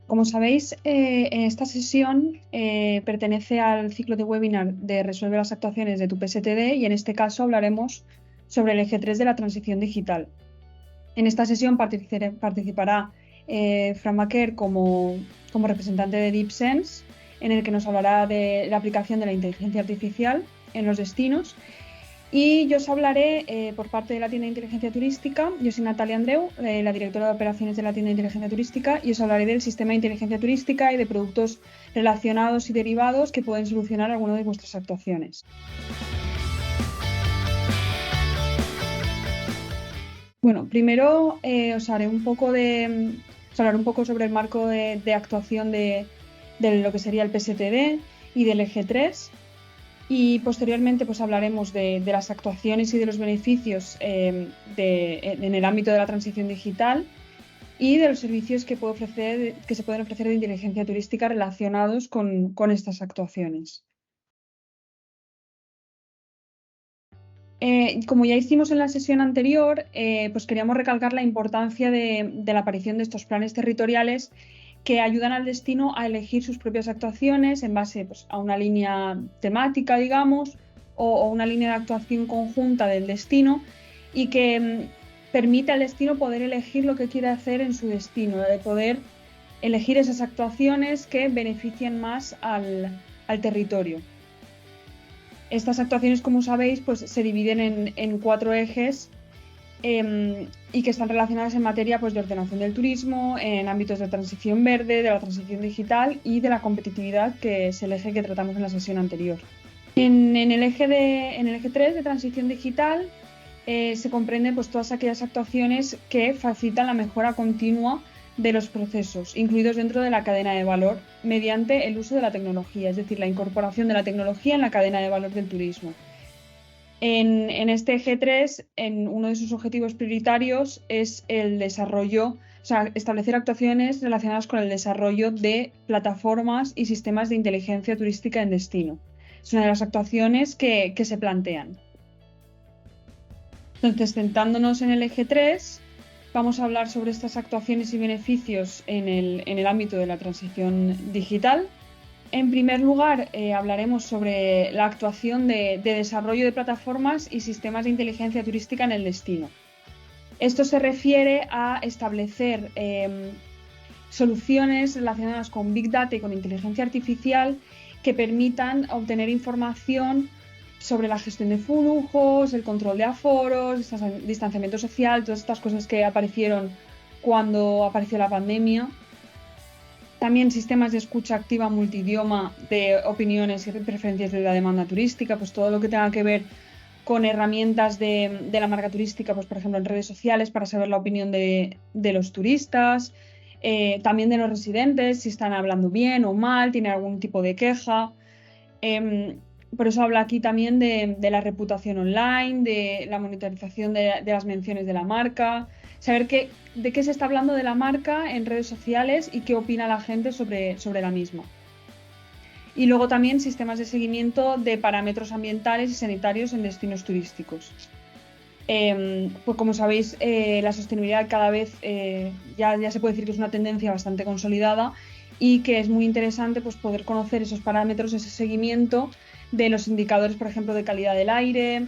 Como sabéis, en esta sesión pertenece al ciclo de webinar de Resuelve las actuaciones de tu PSTD y en este caso hablaremos sobre el eje 3 de la transición digital. En esta sesión participará Fran Maquer como representante de DeepSense, en el que nos hablará de la aplicación de la inteligencia artificial en los destinos. Y yo os hablaré por parte de la tienda de inteligencia turística. Yo soy Natalia Andreu, la directora de operaciones de la tienda de inteligencia turística, y os hablaré del sistema de inteligencia turística y de productos relacionados y derivados que pueden solucionar alguna de vuestras actuaciones. Bueno, primero os hablaré un poco sobre el marco de actuación de lo que sería el PSTD y del eje 3. Y posteriormente pues hablaremos de las actuaciones y de los beneficios en el ámbito de la transición digital y de los servicios que se pueden ofrecer de inteligencia turística relacionados con estas actuaciones. Como ya hicimos en la sesión anterior, pues queríamos recalcar la importancia de la aparición de estos planes territoriales que ayudan al destino a elegir sus propias actuaciones en base pues, a una línea temática, digamos, o una línea de actuación conjunta del destino y que permite al destino poder elegir lo que quiere hacer en su destino, de poder elegir esas actuaciones que beneficien más al territorio. Estas actuaciones, como sabéis, pues se dividen en 4 ejes y que están relacionadas en materia pues, de ordenación del turismo, en ámbitos de transición verde, de la transición digital y de la competitividad, que es el eje que tratamos en la sesión anterior. En el eje 3 de transición digital se comprenden pues, todas aquellas actuaciones que facilitan la mejora continua de los procesos, incluidos dentro de la cadena de valor, mediante el uso de la tecnología, es decir, la incorporación de la tecnología en la cadena de valor del turismo. En este eje 3, uno de sus objetivos prioritarios es el desarrollo, o sea, establecer actuaciones relacionadas con el desarrollo de plataformas y sistemas de inteligencia turística en destino. Es una de las actuaciones que se plantean. Entonces, centrándonos en el eje 3, vamos a hablar sobre estas actuaciones y beneficios en el ámbito de la transición digital. En primer lugar, hablaremos sobre la actuación de desarrollo de plataformas y sistemas de inteligencia turística en el destino. Esto se refiere a establecer soluciones relacionadas con Big Data y con inteligencia artificial que permitan obtener información sobre la gestión de flujos, el control de aforos, distanciamiento social, todas estas cosas que aparecieron cuando apareció la pandemia. También sistemas de escucha activa multidioma de opiniones y preferencias de la demanda turística, pues todo lo que tenga que ver con herramientas de la marca turística, pues por ejemplo en redes sociales para saber la opinión de los turistas, también de los residentes, si están hablando bien o mal, tienen algún tipo de queja. Por eso habla aquí también de la reputación online, de la monitorización de las menciones de la marca, saber de qué se está hablando de la marca en redes sociales y qué opina la gente sobre la misma. Y luego también sistemas de seguimiento de parámetros ambientales y sanitarios en destinos turísticos. Pues como sabéis, la sostenibilidad cada vez ya se puede decir que es una tendencia bastante consolidada y que es muy interesante pues, poder conocer esos parámetros, ese seguimiento de los indicadores, por ejemplo, de calidad del aire,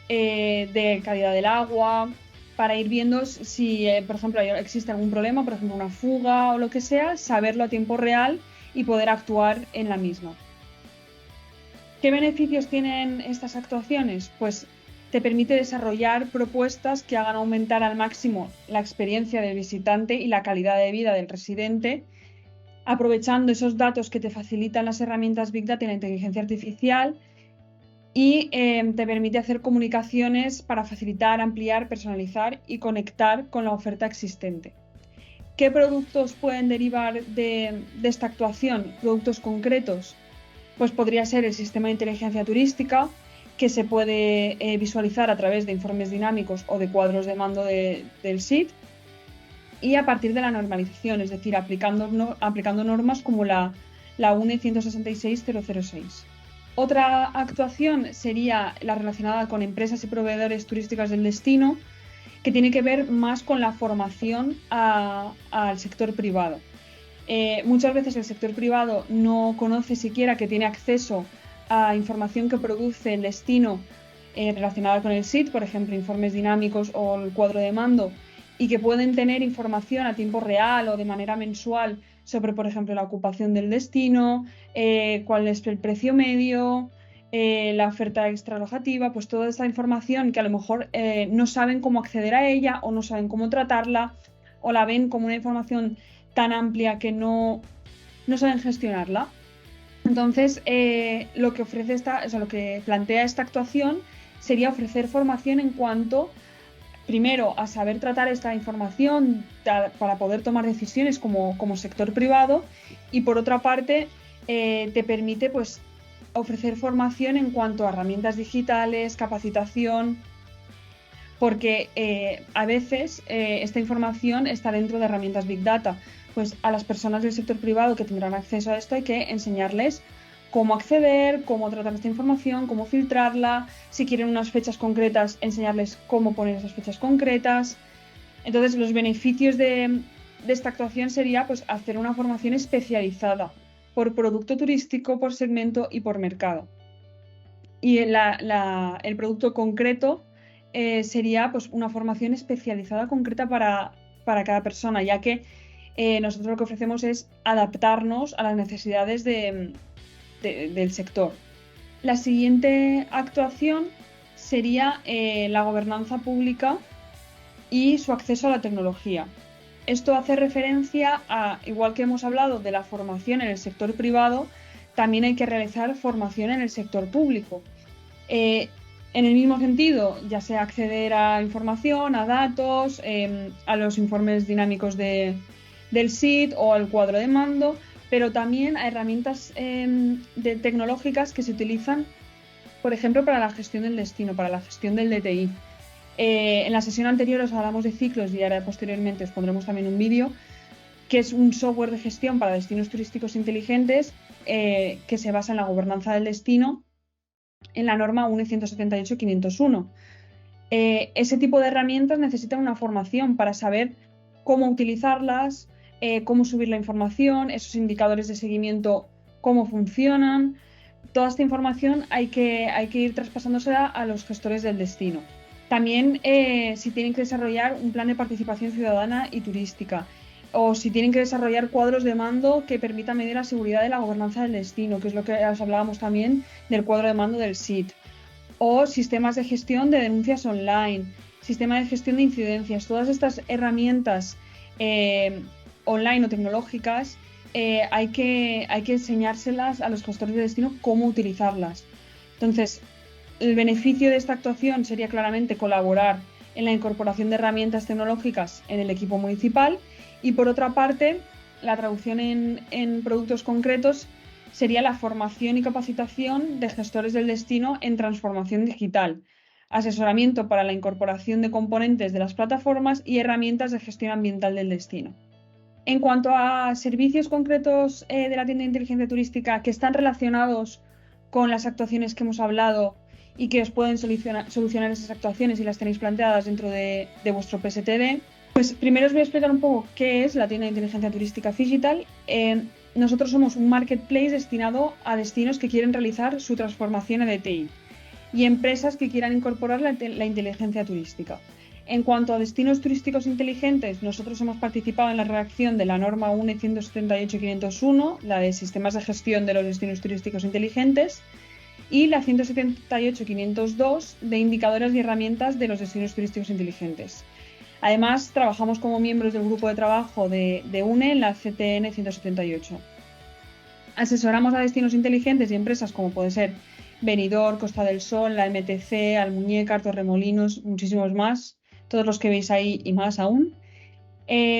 de calidad del agua, para ir viendo si, por ejemplo, existe algún problema, por ejemplo, una fuga o lo que sea, saberlo a tiempo real y poder actuar en la misma. ¿Qué beneficios tienen estas actuaciones? Pues te permite desarrollar propuestas que hagan aumentar al máximo la experiencia del visitante y la calidad de vida del residente, aprovechando esos datos que te facilitan las herramientas Big Data y la inteligencia artificial, y te permite hacer comunicaciones para facilitar, ampliar, personalizar y conectar con la oferta existente. ¿Qué productos pueden derivar de esta actuación? Productos concretos. Pues podría ser el sistema de inteligencia turística, que se puede visualizar a través de informes dinámicos o de cuadros de mando del SIT, y a partir de la normalización, es decir, aplicando normas como la UNE 166.006. Otra actuación sería la relacionada con empresas y proveedores turísticos del destino, que tiene que ver más con la formación al sector privado. Muchas veces el sector privado no conoce siquiera que tiene acceso a información que produce el destino relacionada con el SIT, por ejemplo, informes dinámicos o el cuadro de mando, y que pueden tener información a tiempo real o de manera mensual sobre, por ejemplo, la ocupación del destino, cuál es el precio medio, la oferta extraalojativa, pues toda esta información que a lo mejor no saben cómo acceder a ella o no saben cómo tratarla o la ven como una información tan amplia que no saben gestionarla. Entonces, lo que plantea esta actuación sería ofrecer formación en cuanto, primero, a saber tratar esta información para poder tomar decisiones como sector privado, y por otra parte, te permite pues, ofrecer formación en cuanto a herramientas digitales, capacitación, porque a veces esta información está dentro de herramientas Big Data. Pues a las personas del sector privado que tendrán acceso a esto hay que enseñarles cómo acceder, cómo tratar esta información, cómo filtrarla, si quieren unas fechas concretas, enseñarles cómo poner esas fechas concretas. Entonces, los beneficios de esta actuación sería pues, hacer una formación especializada por producto turístico, por segmento y por mercado. Y el producto concreto sería pues, una formación especializada concreta para cada persona, ya que nosotros lo que ofrecemos es adaptarnos a las necesidades del sector. La siguiente actuación sería la gobernanza pública y su acceso a la tecnología. Esto hace referencia a, igual que hemos hablado de la formación en el sector privado, también hay que realizar formación en el sector público. En el mismo sentido, ya sea acceder a información, a datos, a los informes dinámicos del SIT o al cuadro de mando, pero también a herramientas tecnológicas que se utilizan, por ejemplo, para la gestión del destino, para la gestión del DTI. En la sesión anterior os hablamos de ciclos y ahora posteriormente os pondremos también un vídeo, que es un software de gestión para destinos turísticos inteligentes que se basa en la gobernanza del destino en la norma UNE 178-501. Ese tipo de herramientas necesitan una formación para saber cómo utilizarlas, cómo subir la información, esos indicadores de seguimiento, cómo funcionan. Toda esta información hay que ir traspasándosela a los gestores del destino. También si tienen que desarrollar un plan de participación ciudadana y turística, o si tienen que desarrollar cuadros de mando que permitan medir la seguridad de la gobernanza del destino, que es lo que os hablábamos también del cuadro de mando del SIT, o sistemas de gestión de denuncias online, sistema de gestión de incidencias. Todas estas herramientas online o tecnológicas hay que enseñárselas a los gestores de destino cómo utilizarlas. Entonces, el beneficio de esta actuación sería claramente colaborar en la incorporación de herramientas tecnológicas en el equipo municipal, y por otra parte, la traducción en productos concretos sería la formación y capacitación de gestores del destino en transformación digital, asesoramiento para la incorporación de componentes de las plataformas y herramientas de gestión ambiental del destino. En cuanto a servicios concretos de la tienda de inteligencia turística que están relacionados con las actuaciones que hemos hablado y que os pueden solucionar esas actuaciones y las tenéis planteadas dentro de vuestro PSTD, pues primero os voy a explicar un poco qué es la tienda de inteligencia turística Phygital. Nosotros somos un marketplace destinado a destinos que quieren realizar su transformación a DTI y empresas que quieran incorporar la inteligencia turística. En cuanto a destinos turísticos inteligentes, nosotros hemos participado en la redacción de la norma UNE 178-501, la de sistemas de gestión de los destinos turísticos inteligentes, y la 178-502 de indicadores y herramientas de los destinos turísticos inteligentes. Además, trabajamos como miembros del grupo de trabajo de UNE en la CTN 178. Asesoramos a destinos inteligentes y empresas como puede ser Benidorm, Costa del Sol, la MTC, Almuñécar, Torremolinos, muchísimos más, todos los que veis ahí y más aún.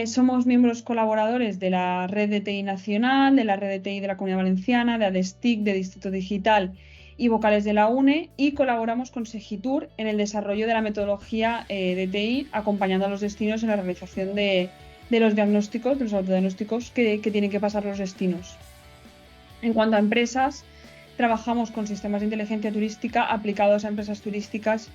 Somos miembros colaboradores de la Red DTI Nacional, de la Red DTI de la Comunidad Valenciana, de ADESTIC, de Distrito Digital y vocales de la UNE, y colaboramos con Segitur en el desarrollo de la metodología DTI, acompañando a los destinos en la realización de los diagnósticos, de los autodiagnósticos que tienen que pasar los destinos. En cuanto a empresas, trabajamos con sistemas de inteligencia turística aplicados a empresas turísticas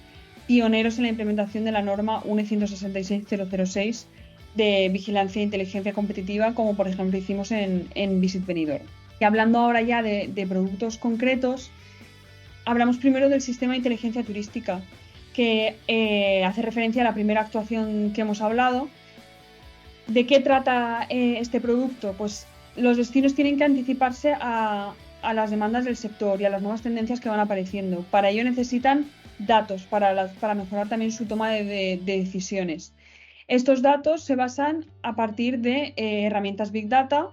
pioneros en la implementación de la norma UNE 166-006 de vigilancia e inteligencia competitiva, como por ejemplo hicimos en Visit Benidorm. Y hablando ahora ya de productos concretos, hablamos primero del sistema de inteligencia turística, que hace referencia a la primera actuación que hemos hablado. ¿De qué trata este producto? Pues los destinos tienen que anticiparse a las demandas del sector y a las nuevas tendencias que van apareciendo. Para ello necesitan datos para mejorar también su toma de decisiones. Estos datos se basan a partir de herramientas Big Data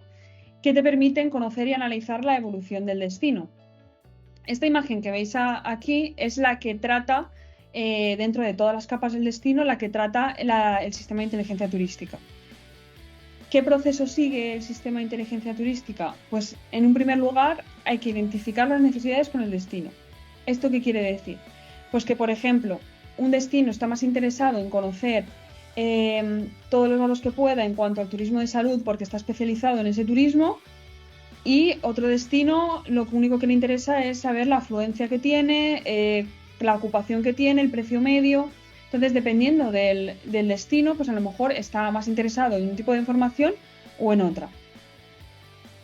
que te permiten conocer y analizar la evolución del destino. Esta imagen que veis aquí es la que trata, dentro de todas las capas del destino, la que trata el sistema de inteligencia turística. ¿Qué proceso sigue el sistema de inteligencia turística? Pues en un primer lugar hay que identificar las necesidades con el destino. ¿Esto qué quiere decir? Pues que, por ejemplo, un destino está más interesado en conocer todos los datos que pueda en cuanto al turismo de salud porque está especializado en ese turismo, y otro destino lo único que le interesa es saber la afluencia que tiene, la ocupación que tiene, el precio medio. Entonces, dependiendo del destino, pues a lo mejor está más interesado en un tipo de información o en otra.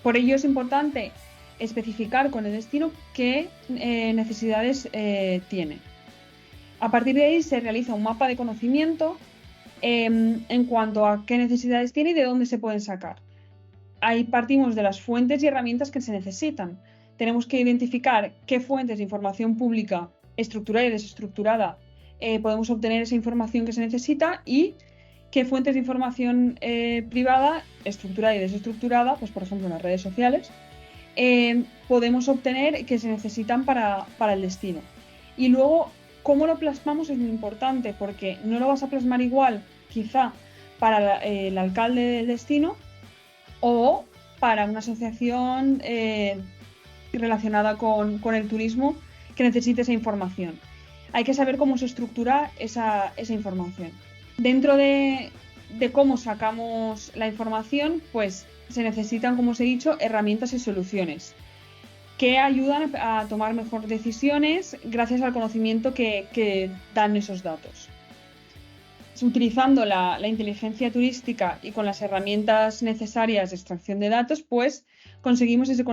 Por ello es importante especificar con el destino qué necesidades tiene. A partir de ahí se realiza un mapa de conocimiento en cuanto a qué necesidades tiene y de dónde se pueden sacar. Ahí partimos de las fuentes y herramientas que se necesitan. Tenemos que identificar qué fuentes de información pública, estructurada y desestructurada, podemos obtener esa información que se necesita, y qué fuentes de información privada, estructurada y desestructurada, pues por ejemplo en las redes sociales, podemos obtener que se necesitan para el destino. Y luego, cómo lo plasmamos es muy importante, porque no lo vas a plasmar igual quizá para el alcalde del destino o para una asociación relacionada con el turismo que necesite esa información. Hay que saber cómo se estructura esa información. Dentro de cómo sacamos la información, pues se necesitan, como os he dicho, herramientas y soluciones que ayudan a tomar mejores decisiones gracias al conocimiento que dan esos datos. Utilizando la inteligencia turística y con las herramientas necesarias de extracción de datos, pues conseguimos ese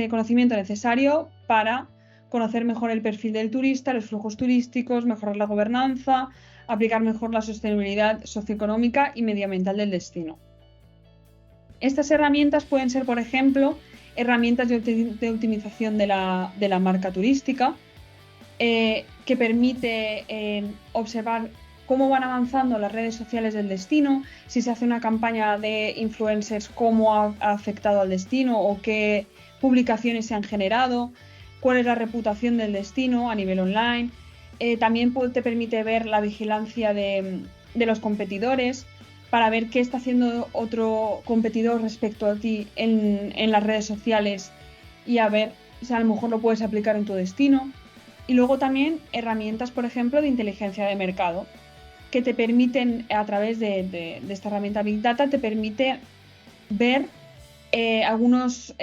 conocimiento necesario para conocer mejor el perfil del turista, los flujos turísticos, mejorar la gobernanza, aplicar mejor la sostenibilidad socioeconómica y medioambiental del destino. Estas herramientas pueden ser, por ejemplo, herramientas de optimización de la marca turística, que permite observar cómo van avanzando las redes sociales del destino, si se hace una campaña de influencers, cómo ha afectado al destino o qué publicaciones se han generado, cuál es la reputación del destino a nivel online. También te permite ver la vigilancia de los competidores para ver qué está haciendo otro competidor respecto a ti en las redes sociales y a ver si a lo mejor lo puedes aplicar en tu destino. Y luego también herramientas, por ejemplo, de inteligencia de mercado, que te permiten, a través de esta herramienta Big Data, te permite ver algunos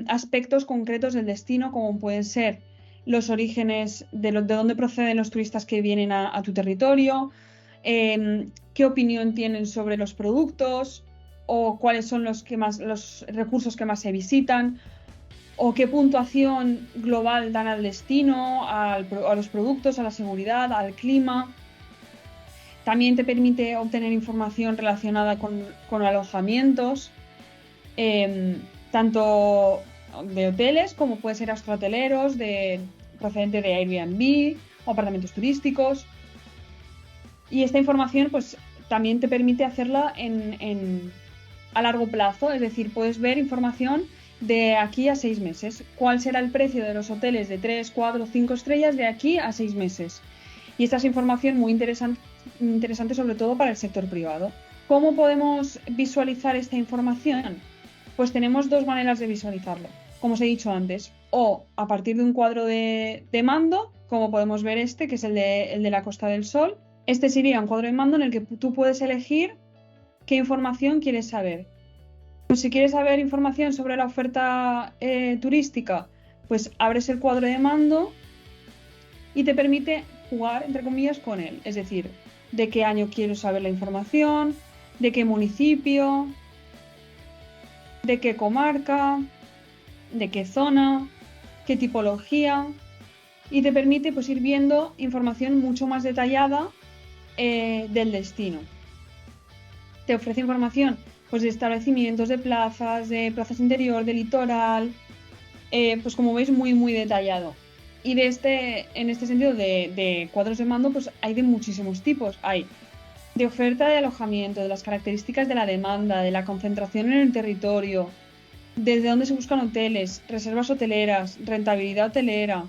aspectos concretos del destino, como pueden ser los orígenes de dónde proceden los turistas que vienen a tu territorio, qué opinión tienen sobre los productos, o cuáles son los recursos que más se visitan, o qué puntuación global dan al destino, a los productos, a la seguridad, al clima. También te permite obtener información relacionada con alojamientos, tanto de hoteles como puede ser hosteleros, procedente de Airbnb o apartamentos turísticos. Y esta información pues también te permite hacerla a largo plazo, es decir, puedes ver información de aquí a 6 meses. ¿Cuál será el precio de los hoteles de 3, 4, 5 estrellas de aquí a 6 meses? Y esta es información muy interesante sobre todo para el sector privado. ¿Cómo podemos visualizar esta información? Pues tenemos dos maneras de visualizarlo, como os he dicho antes, o a partir de un cuadro de mando, como podemos ver que es el de la Costa del Sol. Este sería un cuadro de mando en el que tú puedes elegir qué información quieres saber. Pues si quieres saber información sobre la oferta turística, pues abres el cuadro de mando y te permite jugar, entre comillas, con él. Es decir, de qué año quiero saber la información, de qué municipio, de qué comarca, de qué zona, qué tipología, y te permite pues ir viendo información mucho más detallada del destino. Te ofrece información pues de establecimientos, de plazas interior, de litoral, pues como veis muy detallado. Y en este sentido de cuadros de mando pues hay de muchísimos tipos. Hay de oferta de alojamiento, de las características de la demanda, de la concentración en el territorio, desde dónde se buscan hoteles, reservas hoteleras, rentabilidad hotelera.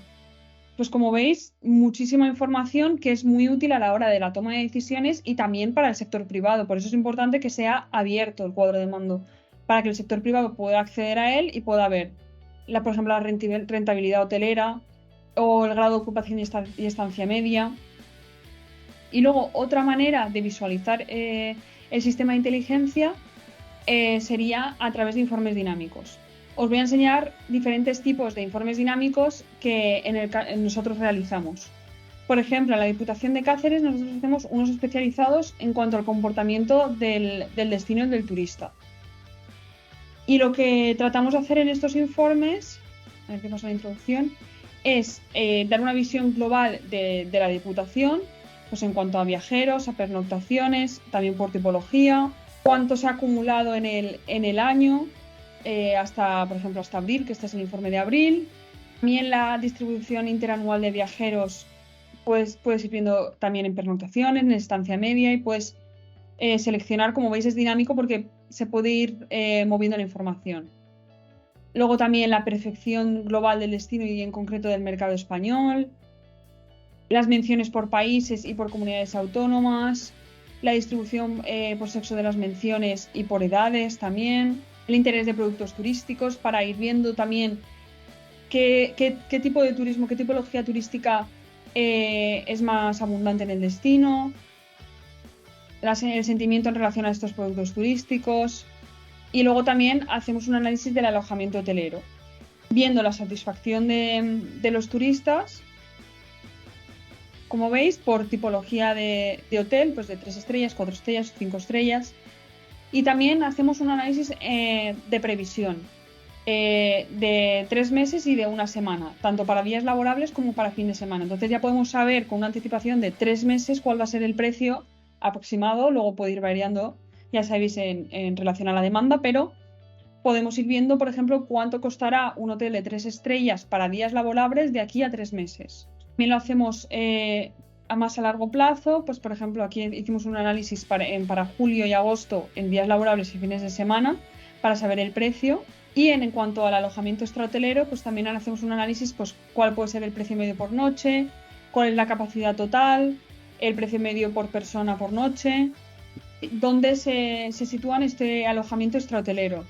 Pues como veis, muchísima información que es muy útil a la hora de la toma de decisiones y también para el sector privado. Por eso es importante que sea abierto el cuadro de mando, para que el sector privado pueda acceder a él y pueda ver, por ejemplo, la rentabilidad hotelera o el grado de ocupación y estancia media. Y luego otra manera de visualizar el sistema de inteligencia sería a través de informes dinámicos. Os voy a enseñar diferentes tipos de informes dinámicos que nosotros realizamos. Por ejemplo, en la Diputación de Cáceres nosotros hacemos unos especializados en cuanto al comportamiento del destino del turista. Y lo que tratamos de hacer en estos informes, a ver qué pasa en la introducción, es dar una visión global de la Diputación, pues en cuanto a viajeros, a pernoctaciones, también por tipología, cuánto se ha acumulado en el año, por ejemplo, hasta abril, que este es el informe de abril. También la distribución interanual de viajeros, pues puedes ir viendo también en pernoctaciones, en estancia media, y puedes seleccionar, como veis es dinámico porque se puede ir moviendo la información. Luego también la percepción global del destino y en concreto del mercado español, las menciones por países y por comunidades autónomas, la distribución por sexo de las menciones y por edades también, el interés de productos turísticos para ir viendo también qué tipo de turismo, qué tipología turística es más abundante en el destino, el sentimiento en relación a estos productos turísticos. Y luego también hacemos un análisis del alojamiento hotelero, viendo la satisfacción de los turistas, como veis, por tipología de hotel, pues de 3 estrellas, 4 estrellas, 5 estrellas. Y también hacemos un análisis de previsión de 3 meses y de una semana, tanto para días laborables como para fin de semana. Entonces ya podemos saber con una anticipación de 3 meses cuál va a ser el precio aproximado, luego puede ir variando, ya sabéis, en relación a la demanda, pero podemos ir viendo, por ejemplo, cuánto costará un hotel de 3 estrellas para días laborables de aquí a 3 meses. También lo hacemos a más a largo plazo, pues por ejemplo aquí hicimos un análisis para julio y agosto en días laborables y fines de semana para saber el precio. Y en cuanto al alojamiento extrahotelero, pues también hacemos un análisis, pues cuál puede ser el precio medio por noche, cuál es la capacidad total, el precio medio por persona por noche, dónde se sitúa este alojamiento extrahotelero.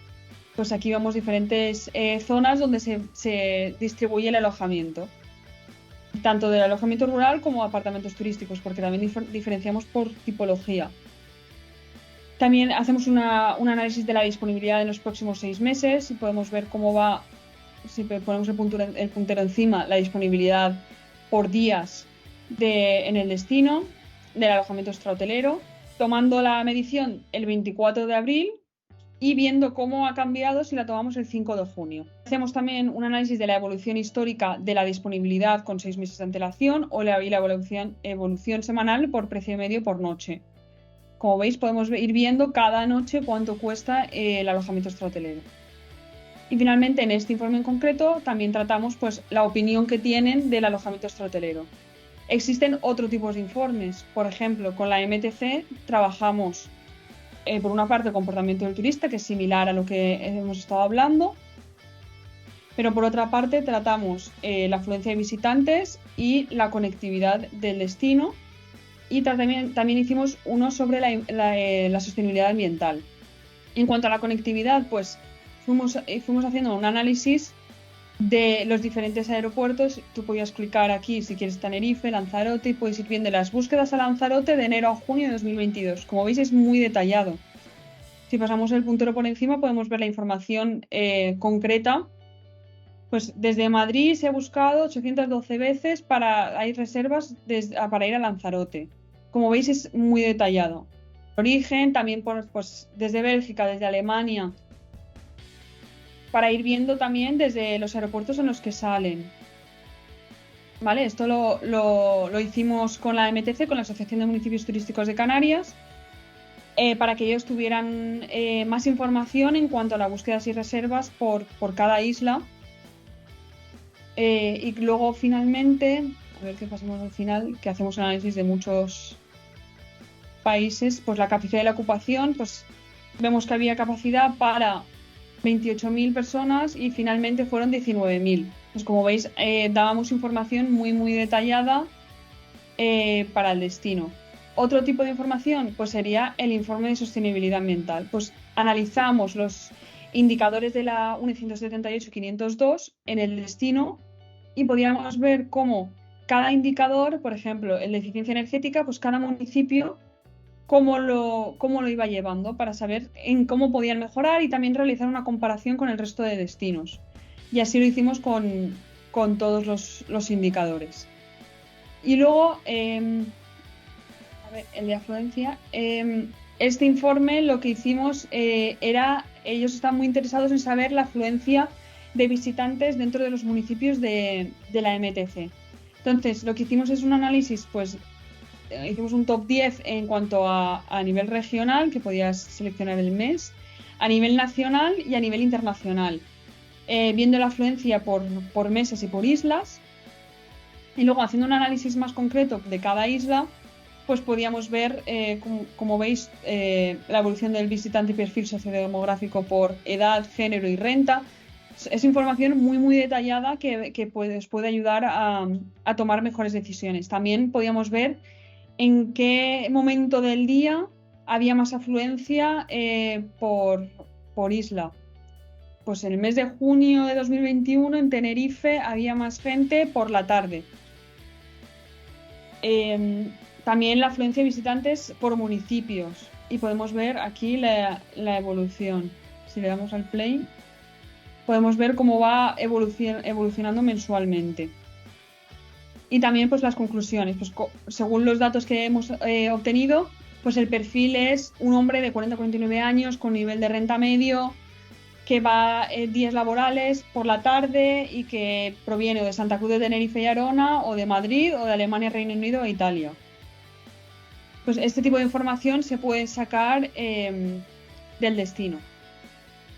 Pues aquí vemos diferentes zonas donde se distribuye el alojamiento, tanto del alojamiento rural como apartamentos turísticos, porque también diferenciamos por tipología. También hacemos un análisis de la disponibilidad en los próximos 6 meses y podemos ver cómo va, si ponemos el puntero encima, la disponibilidad por días en el destino del alojamiento extrahotelero, tomando la medición el 24 de abril y viendo cómo ha cambiado si la tomamos el 5 de junio. Hacemos también un análisis de la evolución histórica de la disponibilidad con 6 meses de antelación y la evolución semanal por precio medio por noche. Como veis, podemos ir viendo cada noche cuánto cuesta el alojamiento extrahotelero. Y finalmente, en este informe en concreto, también tratamos pues, la opinión que tienen del alojamiento extrahotelero. Existen otro tipo de informes. Por ejemplo, con la MTC trabajamos por una parte el comportamiento del turista, que es similar a lo que hemos estado hablando, pero por otra parte tratamos la afluencia de visitantes y la conectividad del destino, y también hicimos uno sobre la sostenibilidad ambiental. En cuanto a la conectividad, pues fuimos haciendo un análisis de los diferentes aeropuertos. Tú podías clicar aquí si quieres Tenerife, Lanzarote, y puedes ir viendo las búsquedas a Lanzarote de enero a junio de 2022. Como veis, es muy detallado. Si pasamos el puntero por encima, podemos ver la información concreta. Pues desde Madrid se ha buscado 812 veces hay reservas para ir a Lanzarote. Como veis, es muy detallado. origen, también pues, desde Bélgica, desde Alemania, para ir viendo también desde los aeropuertos en los que salen. ¿Vale? Esto lo hicimos con la MTC, con la Asociación de Municipios Turísticos de Canarias, para que ellos tuvieran más información en cuanto a las búsquedas y reservas por cada isla. Y luego finalmente, a ver qué pasamos al final, que hacemos análisis de muchos países, pues la capacidad de la ocupación, pues vemos que había capacidad para 28.000 personas y finalmente fueron 19.000. Pues como veis, dábamos información muy detallada para el destino. Otro tipo de información pues sería el informe de sostenibilidad ambiental. Pues analizamos los indicadores de la UNE 178 y 502 en el destino y podíamos ver cómo cada indicador, por ejemplo, el de eficiencia energética, pues cada municipio cómo lo iba llevando para saber en cómo podían mejorar y también realizar una comparación con el resto de destinos. Y así lo hicimos con todos los indicadores. Y luego, a ver, el de afluencia. Este informe lo que hicimos era, ellos están muy interesados en saber la afluencia de visitantes dentro de los municipios de la MTC. Entonces, lo que hicimos es un análisis, pues hicimos un top 10 en cuanto a nivel regional, que podías seleccionar el mes, a nivel nacional y a nivel internacional, viendo la afluencia por meses y por islas. Y luego, haciendo un análisis más concreto de cada isla, pues podíamos ver, como veis, la evolución del visitante y perfil sociodemográfico por edad, género y renta. Es información muy detallada que os puede ayudar a tomar mejores decisiones. También podíamos ver en qué momento del día había más afluencia por isla. Pues en el mes de junio de 2021 en Tenerife había más gente por la tarde. También la afluencia de visitantes por municipios y podemos ver aquí la evolución. Si le damos al play, podemos ver cómo va evolucionando mensualmente. Y también pues las conclusiones, pues según los datos que hemos obtenido, pues el perfil es un hombre de 40-49 años con nivel de renta medio, que va días laborales por la tarde y que proviene de Santa Cruz de Tenerife y Arona, o de Madrid, o de Alemania, Reino Unido e Italia. Pues este tipo de información se puede sacar del destino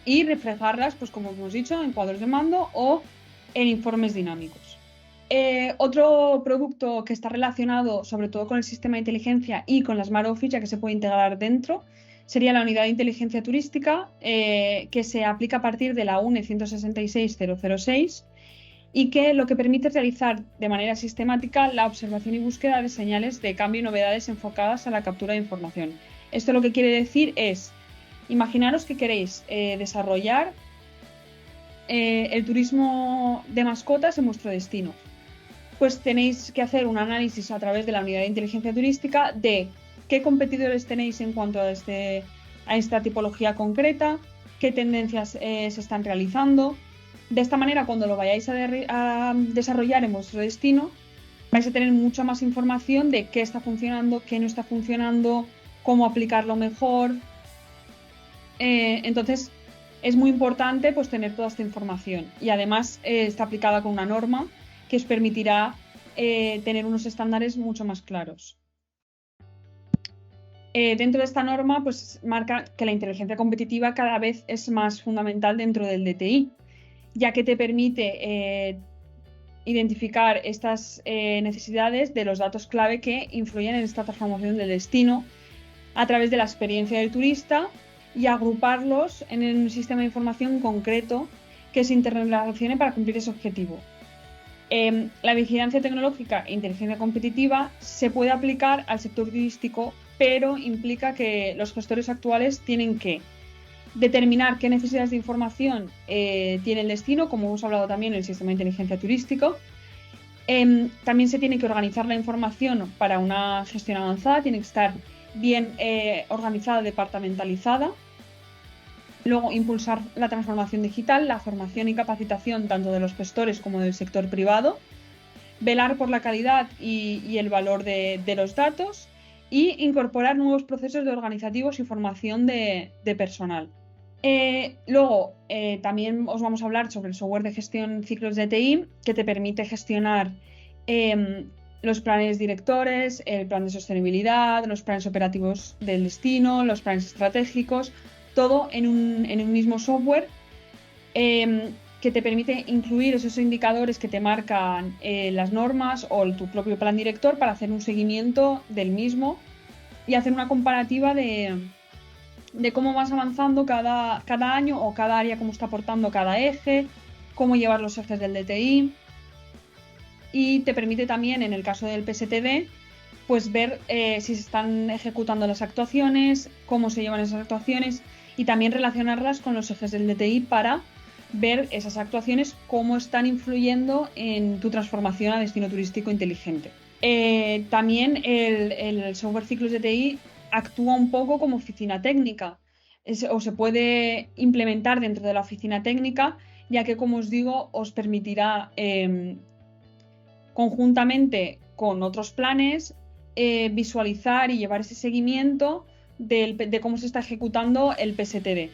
y reflejarlas, pues como hemos dicho, en cuadros de mando o en informes dinámicos. Otro producto que está relacionado sobre todo con el sistema de inteligencia y con la Smart Office, ya que se puede integrar dentro, sería la unidad de inteligencia turística, que se aplica a partir de la UNE 166.006 y que lo que permite es realizar de manera sistemática la observación y búsqueda de señales de cambio y novedades enfocadas a la captura de información. Esto lo que quiere decir es, imaginaros que queréis desarrollar el turismo de mascotas en vuestro destino. Pues tenéis que hacer un análisis a través de la unidad de inteligencia turística de qué competidores tenéis en cuanto a esta tipología concreta, qué tendencias se están realizando. De esta manera, cuando lo vayáis a desarrollar en vuestro destino, vais a tener mucha más información de qué está funcionando, qué no está funcionando, cómo aplicarlo mejor. Entonces, es muy importante pues, tener toda esta información. Y además está aplicada con una norma que os permitirá tener unos estándares mucho más claros. Dentro de esta norma, pues marca que la inteligencia competitiva cada vez es más fundamental dentro del DTI, ya que te permite identificar estas necesidades de los datos clave que influyen en esta transformación del destino a través de la experiencia del turista y agruparlos en un sistema de información concreto que se interrelacione para cumplir ese objetivo. La vigilancia tecnológica e inteligencia competitiva se puede aplicar al sector turístico, pero implica que los gestores actuales tienen que determinar qué necesidades de información tiene el destino, como hemos hablado también en el sistema de inteligencia turístico. También se tiene que organizar la información para una gestión avanzada, tiene que estar bien organizada, departamentalizada. Luego, impulsar la transformación digital, la formación y capacitación tanto de los gestores como del sector privado. Velar por la calidad y el valor de los datos y incorporar nuevos procesos de organizativos y formación de personal. Luego, también os vamos a hablar sobre el software de gestión ciclos de TI, que te permite gestionar los planes directores, el plan de sostenibilidad, los planes operativos del destino, los planes estratégicos, todo en un mismo software que te permite incluir esos indicadores que te marcan las normas o tu propio plan director para hacer un seguimiento del mismo y hacer una comparativa de cómo vas avanzando cada año o cada área, cómo está aportando cada eje, cómo llevar los ejes del DTI. Y te permite también, en el caso del PSTD, pues ver si se están ejecutando las actuaciones, cómo se llevan esas actuaciones y también relacionarlas con los ejes del DTI para ver esas actuaciones cómo están influyendo en tu transformación a destino turístico inteligente. También el software ciclos de TI actúa un poco como oficina técnica o se puede implementar dentro de la oficina técnica, ya que, como os digo, os permitirá conjuntamente con otros planes visualizar y llevar ese seguimiento de cómo se está ejecutando el PSTD.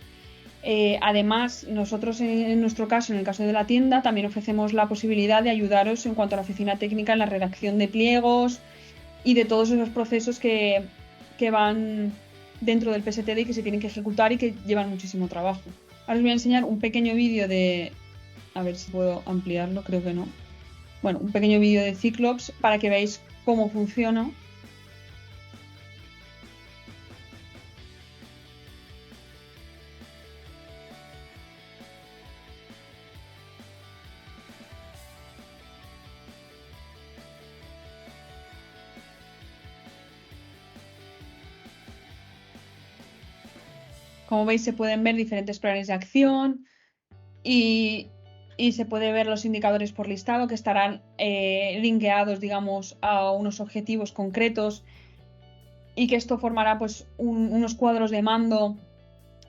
Además, nosotros en nuestro caso, en el caso de la tienda, también ofrecemos la posibilidad de ayudaros en cuanto a la oficina técnica en la redacción de pliegos y de todos esos procesos que van dentro del PSTD y que se tienen que ejecutar y que llevan muchísimo trabajo. Ahora os voy a enseñar un pequeño vídeo de... A ver si puedo ampliarlo, creo que no. Bueno, un pequeño vídeo de Cyclops para que veáis cómo funciona. Como veis, se pueden ver diferentes planes de acción y se puede ver los indicadores por listado que estarán linkeados, digamos, a unos objetivos concretos y que esto formará pues unos cuadros de mando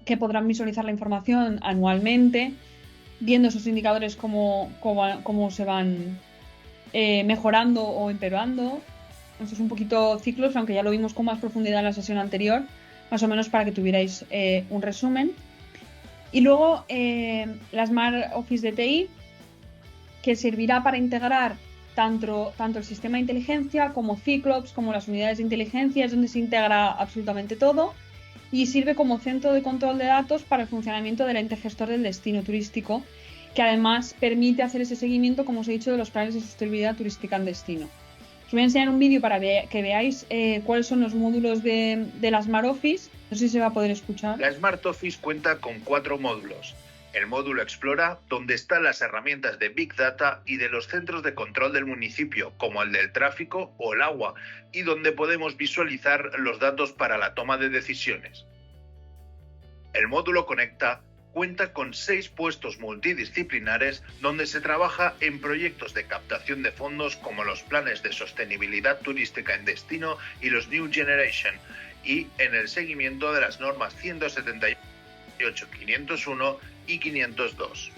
que podrán visualizar la información anualmente, viendo esos indicadores cómo se van mejorando o empeorando. Esto es un poquito ciclos, aunque ya lo vimos con más profundidad en la sesión anterior, más o menos para que tuvierais un resumen. Y luego la Smart Office de TI, que servirá para integrar tanto el sistema de inteligencia como Cyclops, como las unidades de inteligencia, es donde se integra absolutamente todo y sirve como centro de control de datos para el funcionamiento del ente gestor del destino turístico, que además permite hacer ese seguimiento, como os he dicho, de los planes de sostenibilidad turística en destino. Os voy a enseñar un vídeo para que veáis cuáles son los módulos de la Smart Office. No sé si se va a poder escuchar. La Smart Office cuenta con 4 módulos. El módulo Explora, donde están las herramientas de Big Data y de los centros de control del municipio, como el del tráfico o el agua, y donde podemos visualizar los datos para la toma de decisiones. El módulo Conecta cuenta con 6 puestos multidisciplinares donde se trabaja en proyectos de captación de fondos como los planes de sostenibilidad turística en destino y los New Generation, y en el seguimiento de las normas 178, 501 y 502.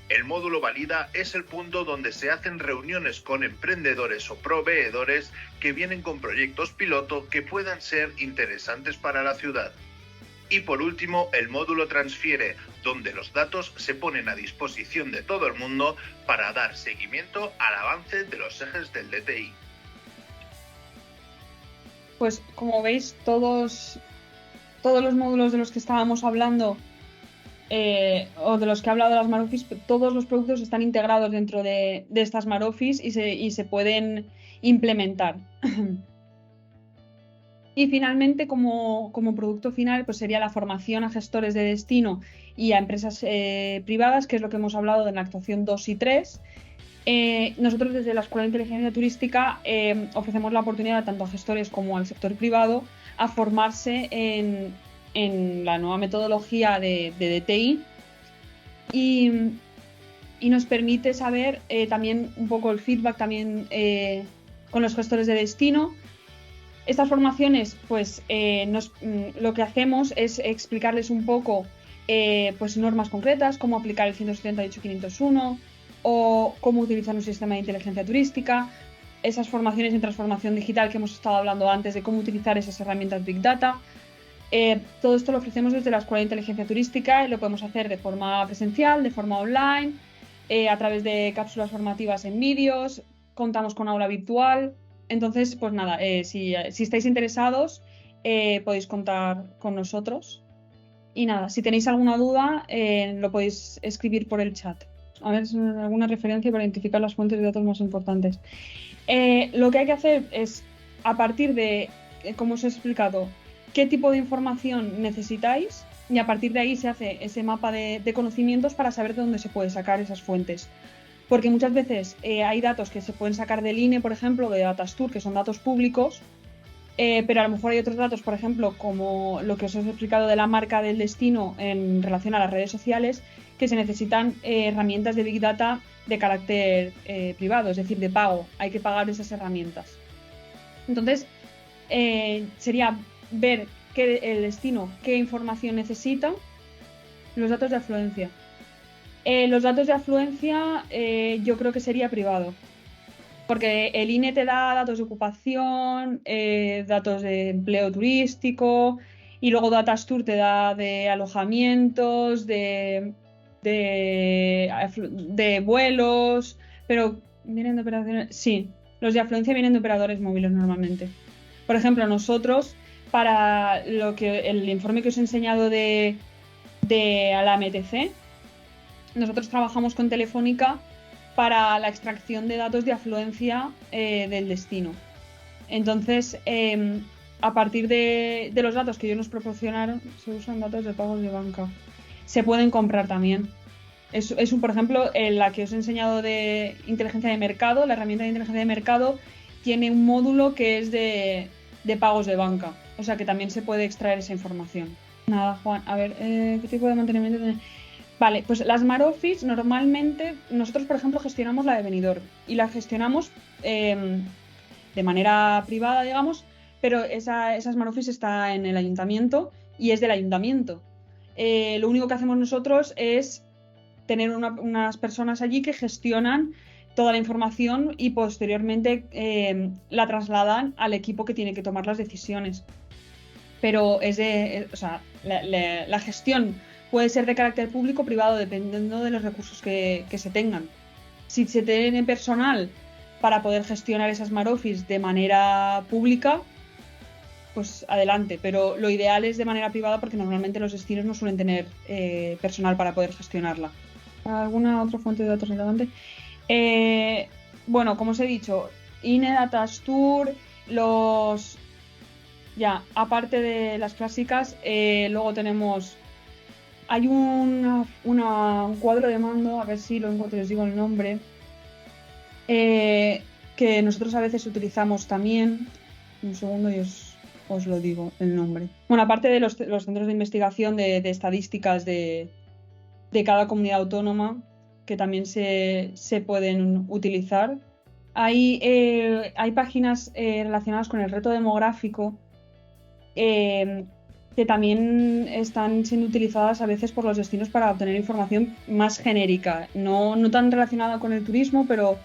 El módulo Valida es el punto donde se hacen reuniones con emprendedores o proveedores que vienen con proyectos piloto que puedan ser interesantes para la ciudad. Y por último, el módulo Transfiere, donde los datos se ponen a disposición de todo el mundo para dar seguimiento al avance de los ejes del DTI. Pues como veis, todos los módulos de los que estábamos hablando o de los que ha hablado la Smart Office, todos los productos están integrados dentro de esta Smart Office y se pueden implementar. Y finalmente, como producto final, pues sería la formación a gestores de destino y a empresas privadas, que es lo que hemos hablado de la actuación 2 y 3. Nosotros desde la Escuela de Inteligencia Turística ofrecemos la oportunidad tanto a gestores como al sector privado a formarse en la nueva metodología de DTI y nos permite saber también un poco el feedback también con los gestores de destino. Estas formaciones, pues lo que hacemos es explicarles un poco pues normas concretas, cómo aplicar el 178-501 o cómo utilizar un sistema de inteligencia turística, esas formaciones en transformación digital que hemos estado hablando antes, de cómo utilizar esas herramientas Big Data. Todo esto lo ofrecemos desde la Escuela de Inteligencia Turística y lo podemos hacer de forma presencial, de forma online, a través de cápsulas formativas en vídeos, contamos con aula virtual. Entonces, pues nada, si estáis interesados, podéis contar con nosotros. Y nada, si tenéis alguna duda, lo podéis escribir por el chat. A ver, alguna referencia para identificar las fuentes de datos más importantes. Lo que hay que hacer es, a partir de, como os he explicado, qué tipo de información necesitáis, y a partir de ahí se hace ese mapa de conocimientos para saber de dónde se puede sacar esas fuentes. Porque muchas veces hay datos que se pueden sacar del INE, por ejemplo, de Datastur, que son datos públicos, pero a lo mejor hay otros datos, por ejemplo, como lo que os he explicado de la marca del destino en relación a las redes sociales, que se necesitan herramientas de Big Data de carácter privado, es decir, de pago. Hay que pagar esas herramientas. Entonces, sería ver el destino, qué información necesita, los datos de afluencia. Los datos de afluencia yo creo que sería privado. Porque el INE te da datos de ocupación, datos de empleo turístico, y luego Datastur te da de alojamientos, de vuelos, pero vienen de operaciones. Sí, los de afluencia vienen de operadores móviles normalmente. Por ejemplo, nosotros, para el informe que os he enseñado de la MTC, nosotros trabajamos con Telefónica para la extracción de datos de afluencia del destino. Entonces, a partir de los datos que ellos nos proporcionaron, se usan datos de pagos de banca. Se pueden comprar también. Por ejemplo, la que os he enseñado de inteligencia de mercado, la herramienta de inteligencia de mercado, tiene un módulo que es de pagos de banca. O sea que también se puede extraer esa información. Nada, Juan, a ver, ¿qué tipo de mantenimiento tiene? Vale, pues las Smart Office normalmente, nosotros por ejemplo gestionamos la de Benidorm y la gestionamos de manera privada, digamos, pero esa Smart Office está en el ayuntamiento y es del ayuntamiento. Lo único que hacemos nosotros es tener unas personas allí que gestionan toda la información y posteriormente la trasladan al equipo que tiene que tomar las decisiones. Pero la gestión puede ser de carácter público o privado, dependiendo de los recursos que se tengan. Si se tiene personal para poder gestionar esas Smart Office de manera pública, pues adelante. Pero lo ideal es de manera privada porque normalmente los destinos no suelen tener personal para poder gestionarla. ¿Alguna otra fuente de datos relevante? Bueno, como os he dicho, INE, Datastur, aparte de las clásicas, luego tenemos... Hay un cuadro de mando, a ver si lo encuentro, os digo el nombre, que nosotros a veces utilizamos también. Un segundo y os lo digo, el nombre. Bueno, aparte de los centros de investigación de estadísticas de cada comunidad autónoma, que también se pueden utilizar. Hay páginas relacionadas con el reto demográfico que también están siendo utilizadas a veces por los destinos para obtener información más genérica, no tan relacionada con el turismo, pero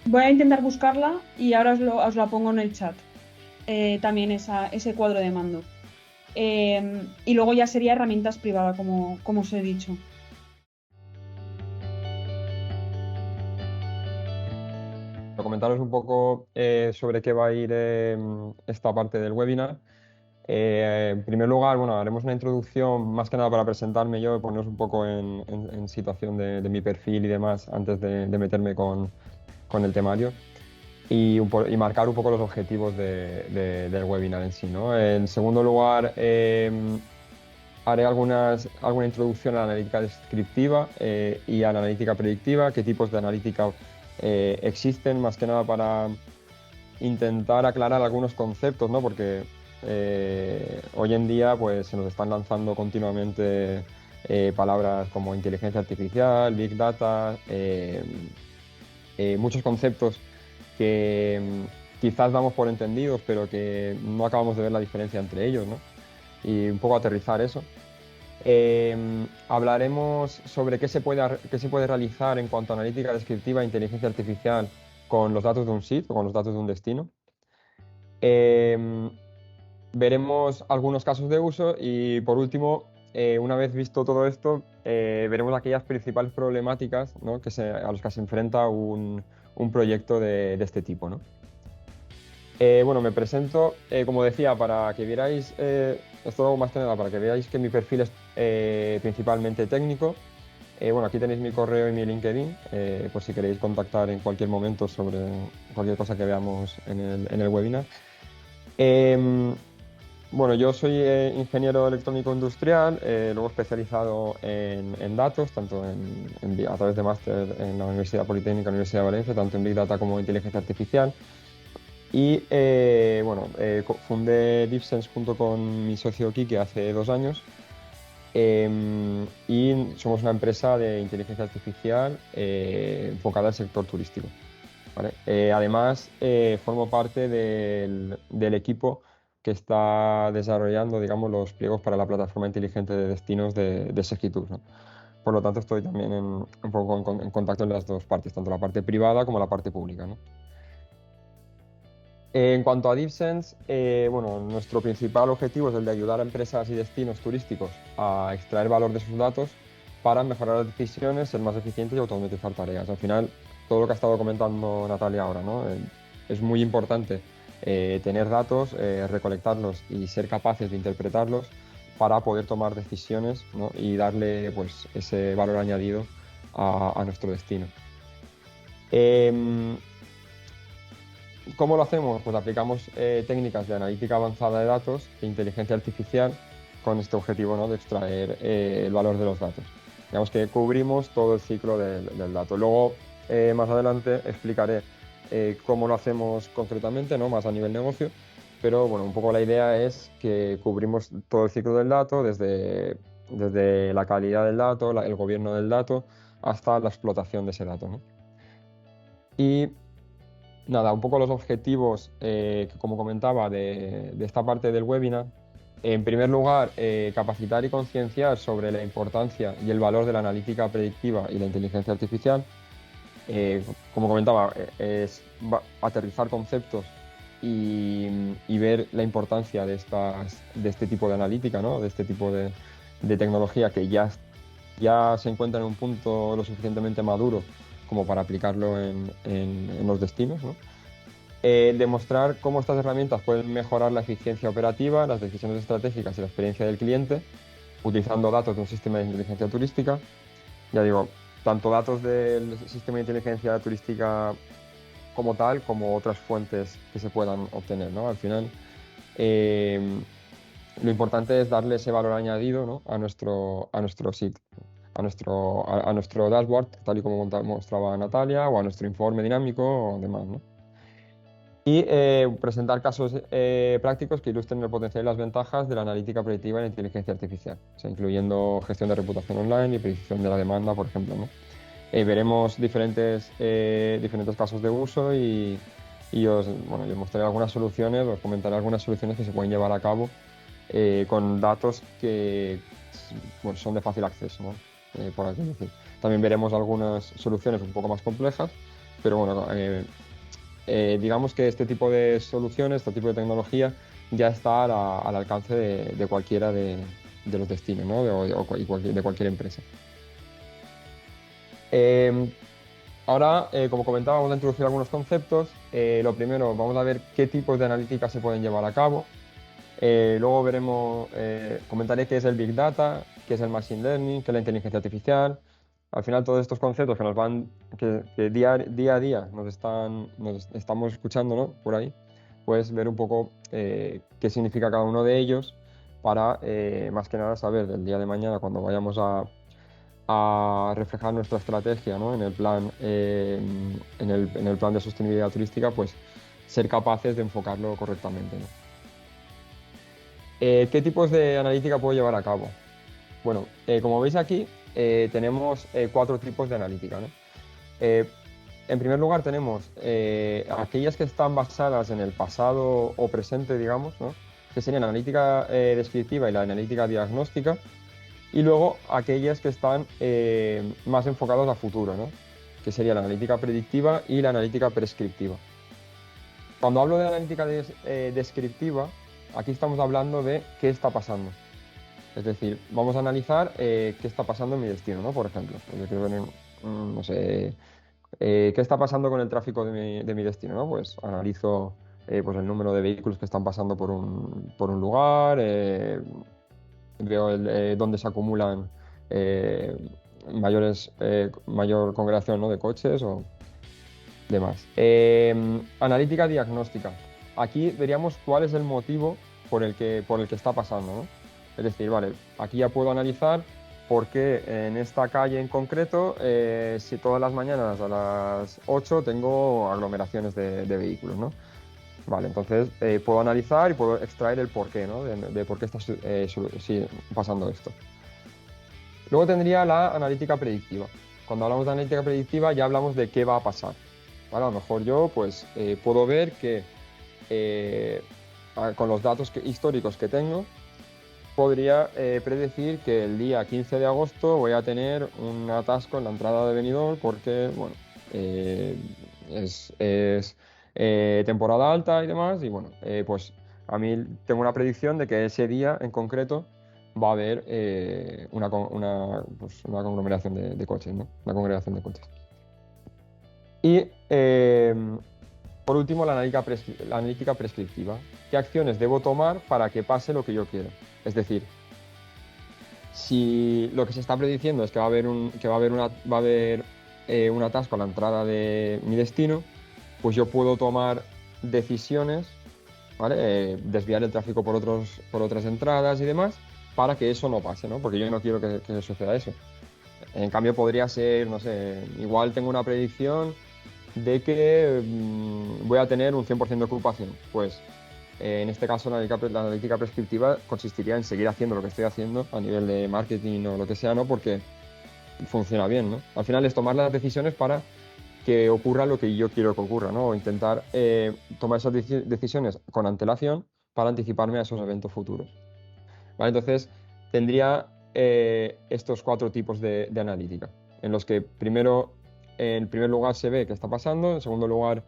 voy a intentar buscarla y ahora os la pongo en el chat, también ese cuadro de mando. Y luego ya sería herramientas privadas, como os he dicho. Comentaros un poco sobre qué va a ir esta parte del webinar. En primer lugar, bueno, haremos una introducción más que nada para presentarme yo y poneros un poco en situación de mi perfil y demás antes de meterme con el temario y marcar un poco los objetivos del webinar en sí, ¿no? En segundo lugar, haré alguna introducción a la analítica descriptiva y a la analítica predictiva, qué tipos de analítica existen, más que nada para intentar aclarar algunos conceptos, ¿no? Porque hoy en día pues, se nos están lanzando continuamente palabras como inteligencia artificial, big data, muchos conceptos que quizás damos por entendidos, pero que no acabamos de ver la diferencia entre ellos, ¿no? Y un poco aterrizar eso. Hablaremos sobre qué se puede realizar en cuanto a analítica descriptiva e inteligencia artificial con los datos de un sitio o con los datos de un destino. Veremos algunos casos de uso y, por último, una vez visto todo esto, veremos aquellas principales problemáticas, ¿no?, a las que se enfrenta un proyecto de este tipo, ¿no? Bueno, me presento, como decía, para que vierais, esto más que nada para que veáis que mi perfil es principalmente técnico. Bueno, aquí tenéis mi correo y mi LinkedIn, por si queréis contactar en cualquier momento sobre cualquier cosa que veamos en el webinar. Bueno, yo soy ingeniero electrónico industrial, luego especializado en datos, tanto a través de máster en la Universidad Politécnica, Universidad de Valencia, tanto en Big Data como en inteligencia artificial. Y bueno, fundé DeepSense junto con mi socio Kike hace 2 años, y somos una empresa de inteligencia artificial enfocada al sector turístico, ¿vale? Además, formo parte del equipo que está desarrollando, digamos, los pliegos para la plataforma inteligente de destinos de Segitur, ¿no? Por lo tanto, estoy también un poco en contacto en las dos partes, tanto la parte privada como la parte pública, ¿no? En cuanto a DeepSense, bueno, nuestro principal objetivo es el de ayudar a empresas y destinos turísticos a extraer valor de sus datos para mejorar las decisiones, ser más eficientes y automatizar tareas. Al final, todo lo que ha estado comentando Natalia ahora, ¿no? Es muy importante tener datos, recolectarlos y ser capaces de interpretarlos para poder tomar decisiones, ¿no?, y darle, pues, ese valor añadido a nuestro destino. ¿Cómo lo hacemos? Pues aplicamos técnicas de analítica avanzada de datos e inteligencia artificial con este objetivo, ¿no?, de extraer el valor de los datos. Digamos que cubrimos todo el ciclo del dato. Luego, más adelante, explicaré cómo lo hacemos concretamente, ¿no?, más a nivel negocio, pero bueno, un poco la idea es que cubrimos todo el ciclo del dato, desde la calidad del dato, el gobierno del dato, hasta la explotación de ese dato, ¿no? Y nada, un poco los objetivos que, como comentaba, de esta parte del webinar. En primer lugar, capacitar y concienciar sobre la importancia y el valor de la analítica predictiva y la inteligencia artificial. Como comentaba, es aterrizar conceptos y ver la importancia de este tipo de analítica, ¿no?, de este tipo de tecnología que ya se encuentra en un punto lo suficientemente maduro como para aplicarlo en los destinos, ¿no? Demostrar cómo estas herramientas pueden mejorar la eficiencia operativa, las decisiones estratégicas y la experiencia del cliente, utilizando datos de un sistema de inteligencia turística. Ya digo, tanto datos del sistema de inteligencia turística como tal, como otras fuentes que se puedan obtener, ¿no? Al final, lo importante es darle ese valor añadido, ¿no?, a nuestro sitio, a nuestro dashboard, tal y como mostraba Natalia, o a nuestro informe dinámico o demás, ¿no? Y presentar casos prácticos que ilustren el potencial y las ventajas de la analítica predictiva y la inteligencia artificial, o sea, incluyendo gestión de reputación online y predicción de la demanda, por ejemplo, ¿no? Veremos diferentes casos de uso y os mostraré algunas soluciones, os comentaré algunas soluciones que se pueden llevar a cabo con datos que, bueno, son de fácil acceso, ¿no? Por así decir. También veremos algunas soluciones un poco más complejas, pero bueno, digamos que este tipo de soluciones, este tipo de tecnología ya está al alcance de cualquiera de los destinos, ¿no?, de cualquier empresa. Ahora, como comentaba, vamos a introducir algunos conceptos. Lo primero, vamos a ver qué tipos de analítica se pueden llevar a cabo. Luego comentaré qué es el Big Data, qué es el Machine Learning, qué es la inteligencia artificial. Al final, todos estos conceptos que día a día nos estamos escuchando, ¿no?, por ahí, pues ver un poco qué significa cada uno de ellos para, más que nada, saber del día de mañana, cuando vayamos a reflejar nuestra estrategia, ¿no?, en el plan de sostenibilidad turística, pues ser capaces de enfocarlo correctamente, ¿no? ¿Qué tipos de analítica puedo llevar a cabo? Bueno, como veis aquí, tenemos 4 tipos de analítica, ¿no? En primer lugar, tenemos aquellas que están basadas en el pasado o presente, digamos, ¿no?, que serían la analítica descriptiva y la analítica diagnóstica. y luego aquellas que están más enfocadas a futuro, ¿no? Que sería la analítica predictiva y la analítica prescriptiva. Cuando hablo de analítica descriptiva, aquí estamos hablando de qué está pasando. Es decir, vamos a analizar qué está pasando en mi destino, ¿no? Por ejemplo, yo quiero ver, no sé, qué está pasando con el tráfico de mi destino, ¿no? Pues analizo pues el número de vehículos que están pasando por un lugar, veo dónde se acumulan eh, mayor congregación, ¿no? de coches o demás. Analítica diagnóstica. Aquí veríamos cuál es el motivo por el que está pasando, ¿no? Es decir, vale, aquí ya puedo analizar por qué en esta calle en concreto, si todas las mañanas a las 8 tengo aglomeraciones de vehículos, ¿no? Vale, entonces puedo analizar y puedo extraer el porqué, ¿no? De por qué está pasando esto. Luego tendría la analítica predictiva. Cuando hablamos de analítica predictiva ya hablamos de qué va a pasar. ¿Vale? A lo mejor yo pues puedo ver que con los datos históricos que tengo podría predecir que el día 15 de agosto voy a tener un atasco en la entrada de Benidorm porque, bueno, es temporada alta y demás, y bueno, pues a mí tengo una predicción de que ese día en concreto va a haber pues una conglomeración de coches, ¿no? Una congregación de coches. Y por último, la analítica prescriptiva. ¿Qué acciones debo tomar para que pase lo que yo quiero? Es decir, si lo que se está prediciendo es que va a haber un atasco a la entrada de mi destino, pues yo puedo tomar decisiones, ¿vale? Desviar el tráfico por otras entradas y demás, para que eso no pase, ¿no? Porque yo no quiero que suceda eso. En cambio, podría ser, no sé, igual tengo una predicción de que voy a tener un 100% de ocupación. Pues en este caso la analítica prescriptiva consistiría en seguir haciendo lo que estoy haciendo a nivel de marketing o lo que sea, ¿no? Porque funciona bien, ¿no? Al final es tomar las decisiones para que ocurra lo que yo quiero que ocurra, ¿no? O intentar tomar esas decisiones con antelación para anticiparme a esos eventos futuros. ¿Vale? Entonces tendría estos 4 tipos de analítica, en los que en primer lugar se ve qué está pasando, en segundo lugar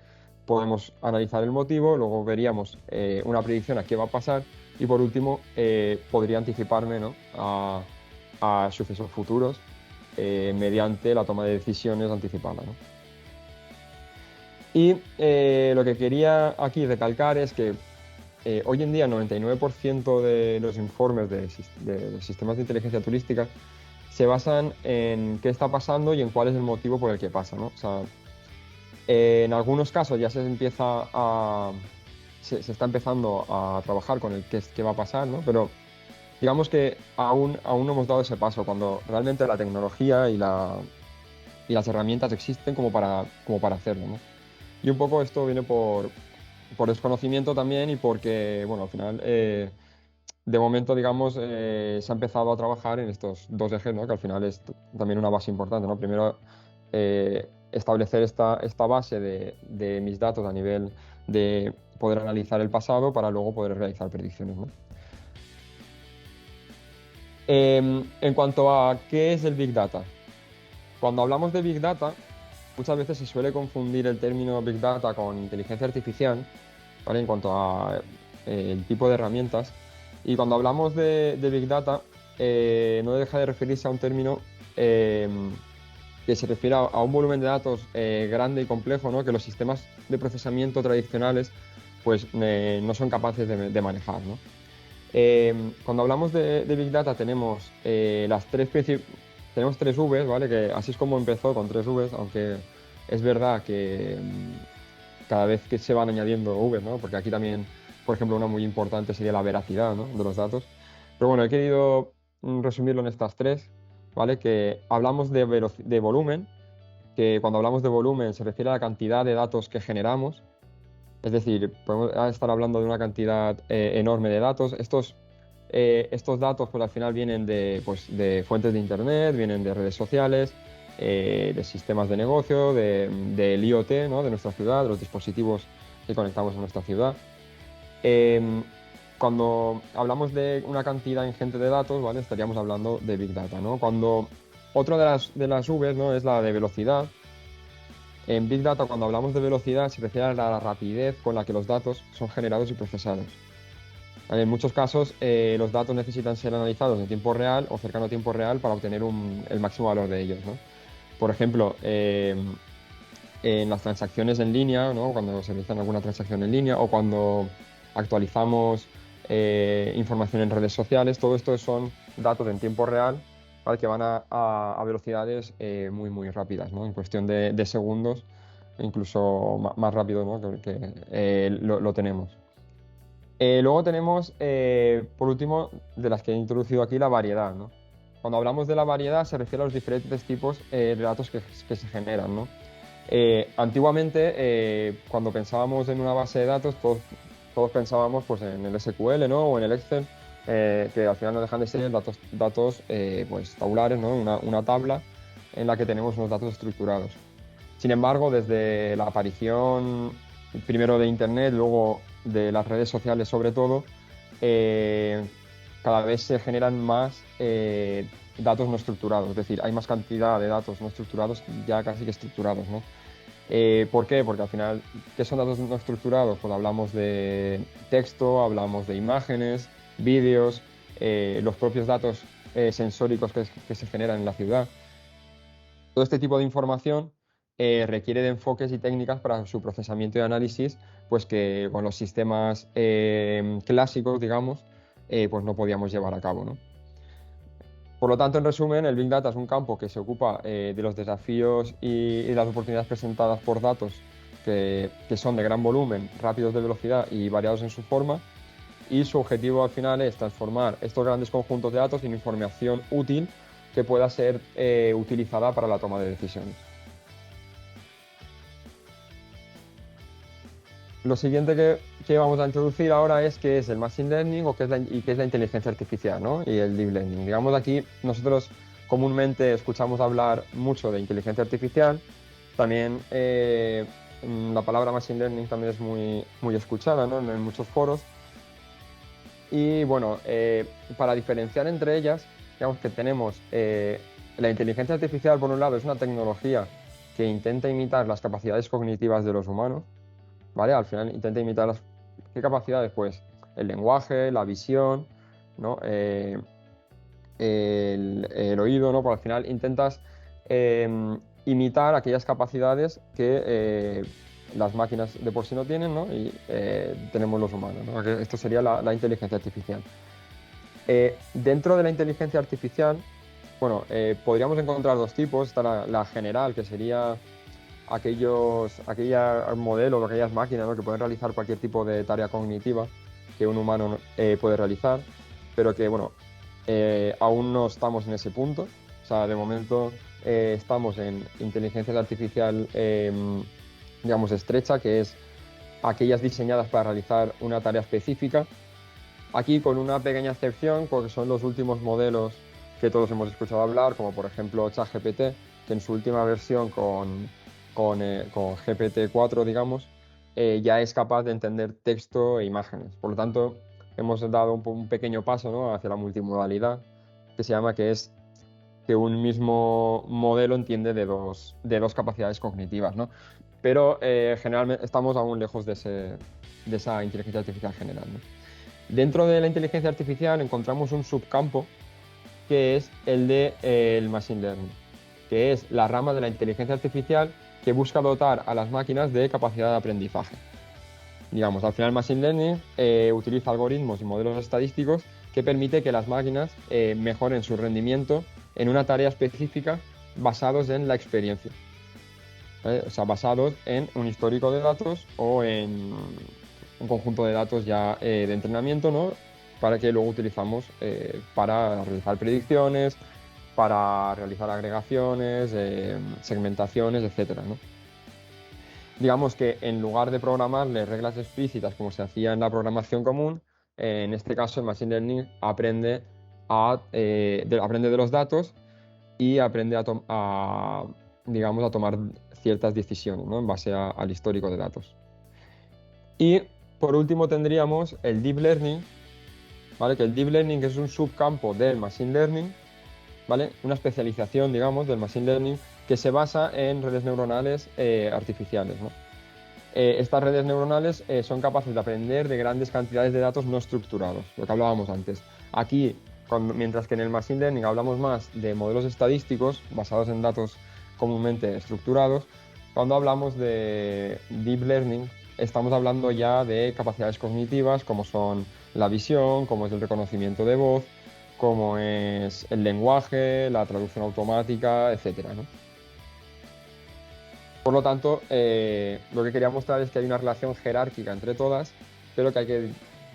podemos analizar el motivo, luego veríamos una predicción a qué va a pasar y por último podría anticiparme, ¿no? a sucesos futuros mediante la toma de decisiones anticipada, ¿no? Y lo que quería aquí recalcar es que hoy en día el 99% de los informes de sistemas de inteligencia turística se basan en qué está pasando y en cuál es el motivo por el que pasa, ¿no? O sea, en algunos casos ya se está empezando a trabajar con el qué va a pasar, ¿no? Pero digamos que aún no hemos dado ese paso, cuando realmente la tecnología y las herramientas existen como para hacerlo, ¿no? Y un poco esto viene por desconocimiento también y porque, bueno, al final, de momento, digamos, se ha empezado a trabajar en estos 2 ejes, ¿no? Que al final es también una base importante, ¿no? Primero, establecer esta base de mis datos a nivel de poder analizar el pasado para luego poder realizar predicciones, ¿no? En cuanto a qué es el Big Data, cuando hablamos de Big Data, muchas veces se suele confundir el término Big Data con inteligencia artificial, ¿vale? En cuanto a el tipo de herramientas. Y cuando hablamos de Big Data, no deja de referirse a un término que se refiere a un volumen de datos grande y complejo, ¿no? Que los sistemas de procesamiento tradicionales pues, no son capaces de manejar, ¿no? Cuando hablamos de Big Data tenemos tenemos 3 Vs, ¿vale? Que así es como empezó, con 3 Vs, aunque es verdad que cada vez que se van añadiendo Vs, ¿no? Porque aquí también, por ejemplo, una muy importante sería la veracidad, ¿no? de los datos. Pero bueno, he querido resumirlo en estas 3, ¿vale? Que hablamos de volumen, que cuando hablamos de volumen se refiere a la cantidad de datos que generamos. Es decir, podemos estar hablando de una cantidad enorme de datos. Estos datos pues, al final vienen de fuentes de Internet, vienen de redes sociales, de sistemas de negocio, del IoT, ¿no? de nuestra ciudad, de los dispositivos que conectamos en nuestra ciudad. cuando hablamos de una cantidad ingente de datos, ¿vale? Estaríamos hablando de Big Data, ¿no? Cuando otra de las Vs, ¿no? Es la de velocidad. En Big Data, cuando hablamos de velocidad, se refiere a la rapidez con la que los datos son generados y procesados. ¿Vale? En muchos casos, los datos necesitan ser analizados en tiempo real o cercano a tiempo real para obtener el máximo valor de ellos, ¿no? Por ejemplo, en las transacciones en línea, ¿no? Cuando se realiza alguna transacción en línea o cuando actualizamos información en redes sociales, todo esto son datos en tiempo real, ¿vale? Que van a velocidades muy rápidas, ¿no? En cuestión de segundos, incluso más rápido, ¿no? Lo tenemos. Luego tenemos, por último, de las que he introducido aquí, la variedad, ¿no? Cuando hablamos de la variedad se refiere a los diferentes tipos de datos que se generan, ¿no? Antiguamente, cuando pensábamos en una base de datos, todos pensábamos pues, en el SQL, ¿no? O en el Excel, que al final no dejan de ser datos pues, tabulares, ¿no? Una tabla en la que tenemos unos datos estructurados. Sin embargo, desde la aparición primero de Internet, luego de las redes sociales sobre todo, cada vez se generan más datos no estructurados, es decir, hay más cantidad de datos no estructurados ya casi que estructurados, ¿no? ¿Por qué? Porque al final, ¿qué son datos no estructurados? Pues hablamos de texto, hablamos de imágenes, vídeos, los propios datos sensóricos que se generan en la ciudad. Todo este tipo de información requiere de enfoques y técnicas para su procesamiento y análisis, pues que con los sistemas clásicos, digamos, pues no podíamos llevar a cabo, ¿no? Por lo tanto, en resumen, el Big Data es un campo que se ocupa de los desafíos y las oportunidades presentadas por datos que son de gran volumen, rápidos de velocidad y variados en su forma, y su objetivo al final es transformar estos grandes conjuntos de datos en información útil que pueda ser utilizada para la toma de decisiones. Lo siguiente que vamos a introducir ahora es qué es el Machine Learning o qué es la inteligencia artificial, ¿no? Y el Deep Learning. Digamos, aquí nosotros comúnmente escuchamos hablar mucho de inteligencia artificial. También la palabra Machine Learning también es muy escuchada, ¿no? En muchos foros. Y bueno, para diferenciar entre ellas, digamos que tenemos la inteligencia artificial, por un lado, es una tecnología que intenta imitar las capacidades cognitivas de los humanos, ¿vale? Al final intenta imitar ¿qué capacidades? Pues el lenguaje, la visión, ¿no? El oído, ¿no? Pues al final intentas imitar aquellas capacidades que las máquinas de por sí no tienen, ¿no? Y tenemos los humanos, ¿no? Esto sería la inteligencia artificial. Dentro de la inteligencia artificial, bueno, podríamos encontrar dos tipos. Está la general, que sería aquellos modelos o aquellas máquinas, ¿no? Que pueden realizar cualquier tipo de tarea cognitiva que un humano puede realizar, pero que, bueno, aún no estamos en ese punto. O sea, de momento estamos en inteligencia artificial, digamos, estrecha, que es aquellas diseñadas para realizar una tarea específica. Aquí con una pequeña excepción, porque son los últimos modelos que todos hemos escuchado hablar, como por ejemplo ChatGPT, que en su última versión con GPT-4, digamos, ya es capaz de entender texto e imágenes. Por lo tanto, hemos dado un pequeño paso, ¿no? Hacia la multimodalidad, que se llama que es que un mismo modelo entiende de dos capacidades cognitivas, ¿no? Pero generalmente estamos aún lejos de esa inteligencia artificial general, ¿no? Dentro de la inteligencia artificial encontramos un subcampo que es el del Machine Learning, que es la rama de la inteligencia artificial que busca dotar a las máquinas de capacidad de aprendizaje. Digamos, al final Machine Learning utiliza algoritmos y modelos estadísticos que permite que las máquinas mejoren su rendimiento en una tarea específica basados en la experiencia. O sea, basados en un histórico de datos o en un conjunto de datos ya de entrenamiento, ¿no? Para que luego utilizamos para realizar predicciones, para realizar agregaciones, segmentaciones, etcétera, ¿no? Digamos que en lugar de programarle reglas explícitas como se hacía en la programación común, en este caso el Machine Learning aprende de los datos y aprende a tomar ciertas decisiones, ¿no? En base al histórico de datos. Y por último tendríamos el Deep Learning, ¿vale? Que el Deep Learning es un subcampo del Machine Learning, ¿vale? Una especialización, digamos, del Machine Learning que se basa en redes neuronales artificiales, ¿no? Estas redes neuronales son capaces de aprender de grandes cantidades de datos no estructurados, lo que hablábamos antes. Aquí, mientras que en el Machine Learning hablamos más de modelos estadísticos basados en datos comúnmente estructurados, cuando hablamos de Deep Learning estamos hablando ya de capacidades cognitivas como son la visión, como es el reconocimiento de voz, como es el lenguaje, la traducción automática, etcétera, ¿no? Por lo tanto, lo que quería mostrar es que hay una relación jerárquica entre todas, pero que hay que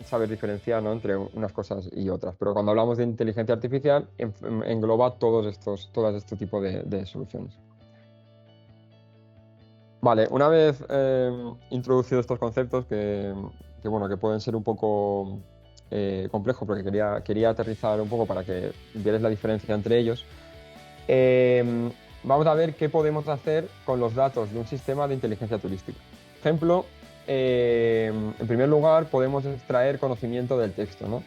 saber diferenciar, ¿no?, entre unas cosas y otras. Pero cuando hablamos de inteligencia artificial, engloba todos este tipo de soluciones. Vale, una vez introducido estos conceptos bueno, que pueden ser un poco complejos, porque quería aterrizar un poco para que vierais la diferencia entre ellos, vamos a ver qué podemos hacer con los datos de un sistema de inteligencia turística. Por ejemplo, en primer lugar, podemos extraer conocimiento del texto, ¿no?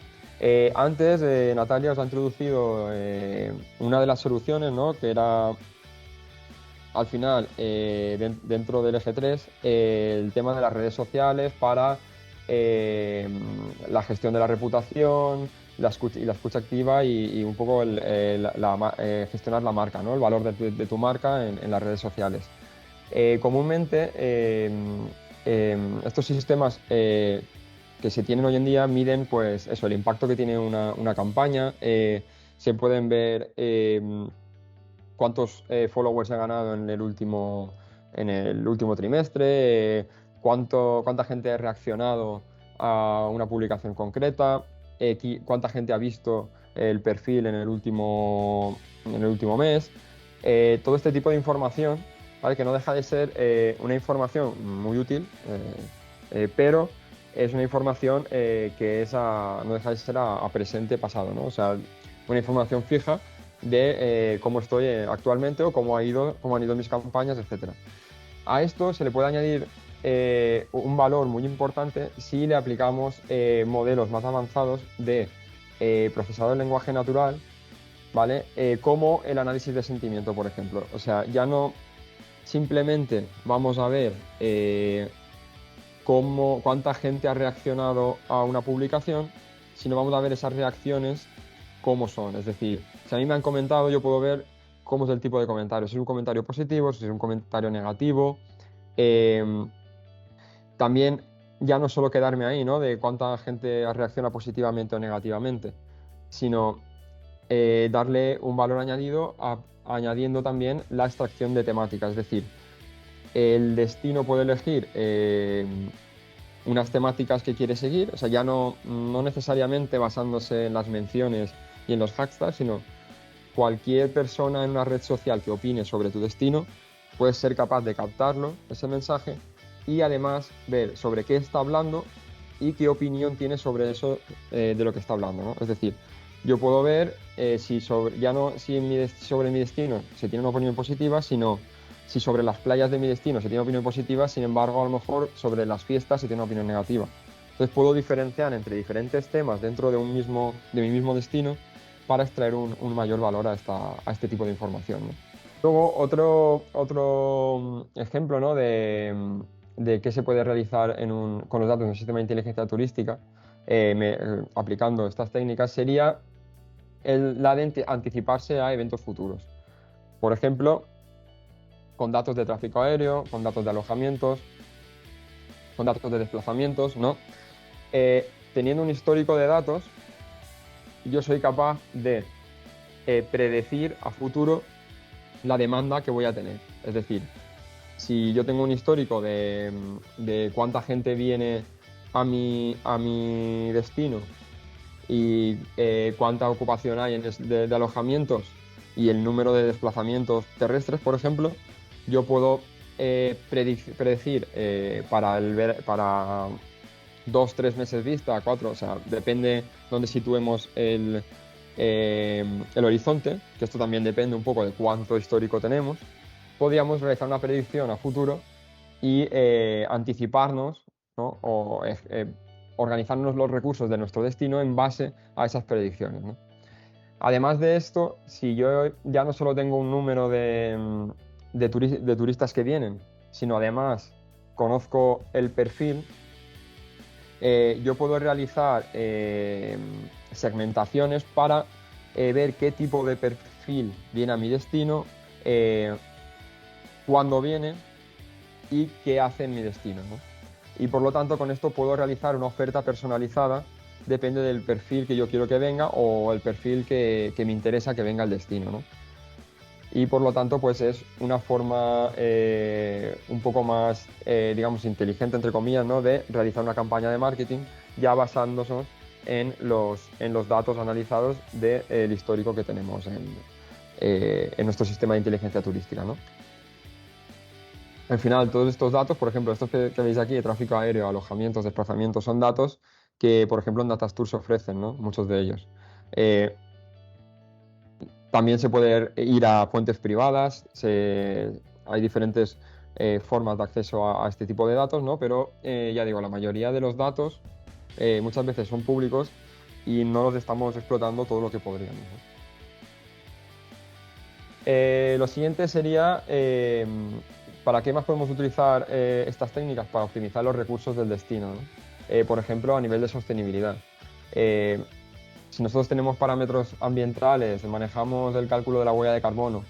Antes, Natalia os ha introducido una de las soluciones, ¿no?, que era, al final, dentro del eje 3, el tema de las redes sociales para la gestión de la reputación, la escucha activa y un poco gestionar la marca, ¿no?, el valor de tu marca en las redes sociales. Comúnmente, estos sistemas que se tienen hoy en día miden, pues, eso, el impacto que tiene una campaña. Se pueden ver cuántos followers ha ganado en el último trimestre, cuánta gente ha reaccionado a una publicación concreta, cuánta gente ha visto el perfil en el último mes. Todo este tipo de información, ¿vale?, que no deja de ser una información muy útil, pero es una información que no deja de ser a presente pasado, ¿no? O sea, una información fija de cómo estoy actualmente o cómo han ido mis campañas, etc. A esto se le puede añadir un valor muy importante si le aplicamos modelos más avanzados de procesado del lenguaje natural, ¿vale? Como el análisis de sentimiento, por ejemplo. O sea, ya no simplemente vamos a ver cuánta gente ha reaccionado a una publicación, sino vamos a ver esas reacciones cómo son. Es decir, si a mí me han comentado, yo puedo ver cómo es el tipo de comentario, si es un comentario positivo, si es un comentario negativo. También ya no solo quedarme ahí, ¿no?, de cuánta gente reacciona positivamente o negativamente, sino darle un valor añadido añadiendo también la extracción de temática. Es decir, el destino puede elegir unas temáticas que quiere seguir, o sea, ya no necesariamente basándose en las menciones y en los hashtags, sino cualquier persona en una red social que opine sobre tu destino puede ser capaz de captarlo, ese mensaje, y además ver sobre qué está hablando y qué opinión tiene sobre eso de lo que está hablando, ¿no? Es decir, yo puedo ver si sobre mi destino se tiene una opinión positiva, sino si sobre las playas de mi destino se tiene una opinión positiva, sin embargo, a lo mejor sobre las fiestas se tiene una opinión negativa. Entonces puedo diferenciar entre diferentes temas dentro de mi mismo destino para extraer un mayor valor a este tipo de información, ¿no? Luego, otro ejemplo, ¿no?, de qué se puede realizar con los datos de un sistema de inteligencia turística, aplicando estas técnicas, sería la de anticiparse a eventos futuros. Por ejemplo, con datos de tráfico aéreo, con datos de alojamientos, con datos de desplazamientos, ¿no? Teniendo un histórico de datos, yo soy capaz de predecir a futuro la demanda que voy a tener. Es decir, si yo tengo un histórico de cuánta gente viene a mi destino y cuánta ocupación hay de alojamientos y el número de desplazamientos terrestres, por ejemplo, yo puedo predecir para 2-3 meses vista, 4, o sea, depende donde situemos el horizonte, que esto también depende un poco de cuánto histórico tenemos. Podríamos realizar una predicción a futuro y anticiparnos, ¿no?, o organizarnos los recursos de nuestro destino en base a esas predicciones, ¿no? Además de esto, si yo ya no solo tengo un número de turistas que vienen, sino además conozco el perfil, yo puedo realizar segmentaciones para ver qué tipo de perfil viene a mi destino, cuándo viene y qué hace en mi destino, ¿no? Y por lo tanto, con esto puedo realizar una oferta personalizada, depende del perfil que yo quiero que venga o el perfil que me interesa que venga al destino, ¿no? Y por lo tanto, pues es una forma un poco más, digamos, inteligente, entre comillas, ¿no? De realizar una campaña de marketing ya basándonos en los datos analizados del histórico que tenemos en nuestro sistema de inteligencia turística, ¿no? Al final, todos estos datos, por ejemplo, estos que veis aquí de tráfico aéreo, alojamientos, desplazamientos, son datos que, por ejemplo, en Datastour se ofrecen, ¿no? Muchos de ellos. También se puede ir a fuentes privadas, hay diferentes formas de acceso a este tipo de datos, ¿no? Pero ya digo, la mayoría de los datos muchas veces son públicos y no los estamos explotando todo lo que podríamos, ¿no? Lo siguiente sería, ¿para qué más podemos utilizar estas técnicas? Para optimizar los recursos del destino, ¿no? Por ejemplo, a nivel de sostenibilidad. Si nosotros tenemos parámetros ambientales, manejamos el cálculo de la huella de carbono,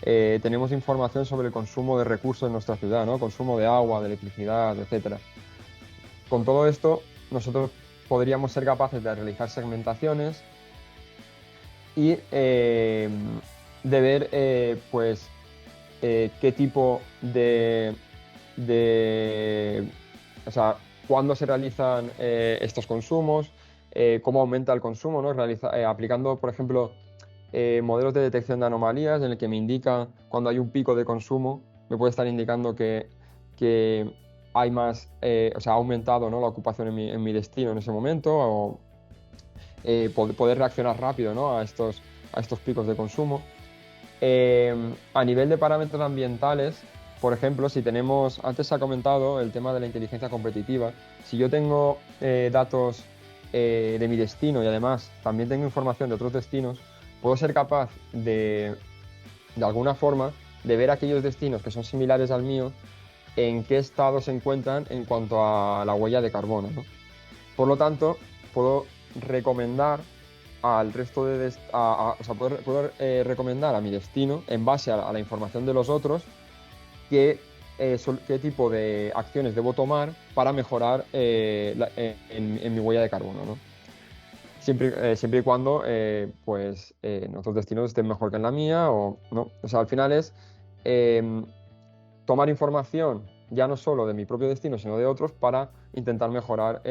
tenemos información sobre el consumo de recursos en nuestra ciudad, ¿no? Consumo de agua, de electricidad, etc. Con todo esto, nosotros podríamos ser capaces de realizar segmentaciones y de ver pues qué tipo o sea, cuándo se realizan estos consumos, cómo aumenta el consumo, ¿no? Aplicando, por ejemplo, modelos de detección de anomalías en el que me indica cuando hay un pico de consumo, me puede estar indicando que hay más, o sea, ha aumentado, ¿no? La ocupación en mi destino en ese momento, o poder reaccionar rápido, ¿no? a estos picos de consumo. A nivel de parámetros ambientales, por ejemplo, si tenemos, antes se ha comentado el tema de la inteligencia competitiva, si yo tengo datos de mi destino y además también tengo información de otros destinos, puedo ser capaz de alguna forma, de ver aquellos destinos que son similares al mío, en qué estado se encuentran en cuanto a la huella de carbono, ¿no? Por lo tanto, puedo recomendar al resto o sea, puedo recomendar a mi destino, en base a la información de los otros, qué tipo de acciones debo tomar para mejorar en mi huella de carbono, ¿no? Siempre y cuando pues, nuestros destinos estén mejor que en la mía o no. O sea, al final es tomar información ya no solo de mi propio destino, sino de otros para intentar mejorar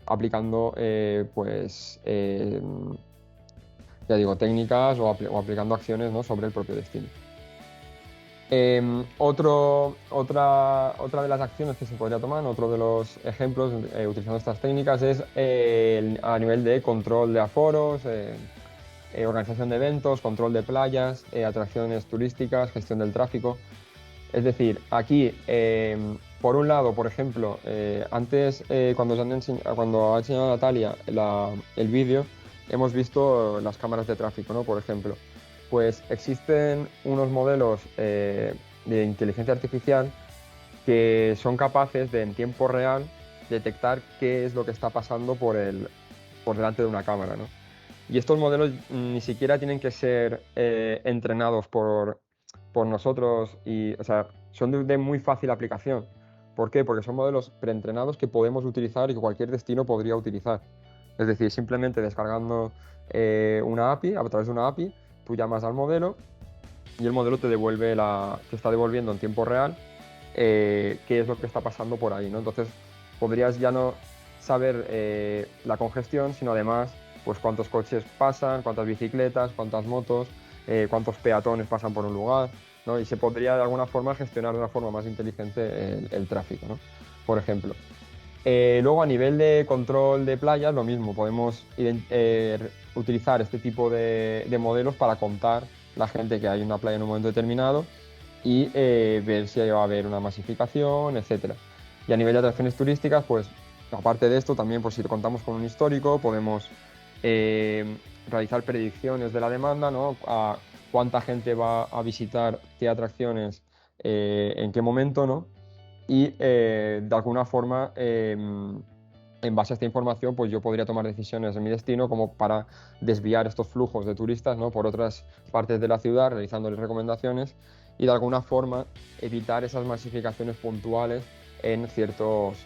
aplicando pues ya digo, técnicas o aplicando acciones, ¿no? sobre el propio destino. Otra de las acciones que se podría tomar, otro de los ejemplos utilizando estas técnicas es a nivel de control de aforos, organización de eventos, control de playas, atracciones turísticas, gestión del tráfico. Es decir, aquí, por un lado, por ejemplo, antes, cuando ha enseñado Natalia el vídeo, hemos visto las cámaras de tráfico, ¿no? Por ejemplo. Pues existen unos modelos de inteligencia artificial que son capaces de, en tiempo real, detectar qué es lo que está pasando por delante de una cámara, ¿no? Y estos modelos ni siquiera tienen que ser entrenados por nosotros, o sea, son de muy fácil aplicación. ¿Por qué? Porque son modelos preentrenados que podemos utilizar y que cualquier destino podría utilizar. Es decir, simplemente descargando una API, a través de una API, tú llamas al modelo y el modelo te está devolviendo en tiempo real qué es lo que está pasando por ahí, ¿no? Entonces podrías ya no saber la congestión, sino además pues cuántos coches pasan, cuántas bicicletas, cuántas motos, cuántos peatones pasan por un lugar, ¿no? Y se podría de alguna forma gestionar de una forma más inteligente el tráfico, ¿no? Por ejemplo. Luego, a nivel de control de playas, lo mismo, podemos utilizar este tipo de modelos para contar la gente que hay en una playa en un momento determinado y ver si va a haber una masificación, etc. Y a nivel de atracciones turísticas, pues aparte de esto, también pues, si contamos con un histórico, podemos realizar predicciones de la demanda, ¿no? A cuánta gente va a visitar qué atracciones, en qué momento, ¿no? Y de alguna forma, en base a esta información, pues yo podría tomar decisiones en mi destino como para desviar estos flujos de turistas, ¿no? Por otras partes de la ciudad, realizándoles recomendaciones y de alguna forma evitar esas masificaciones puntuales en ciertos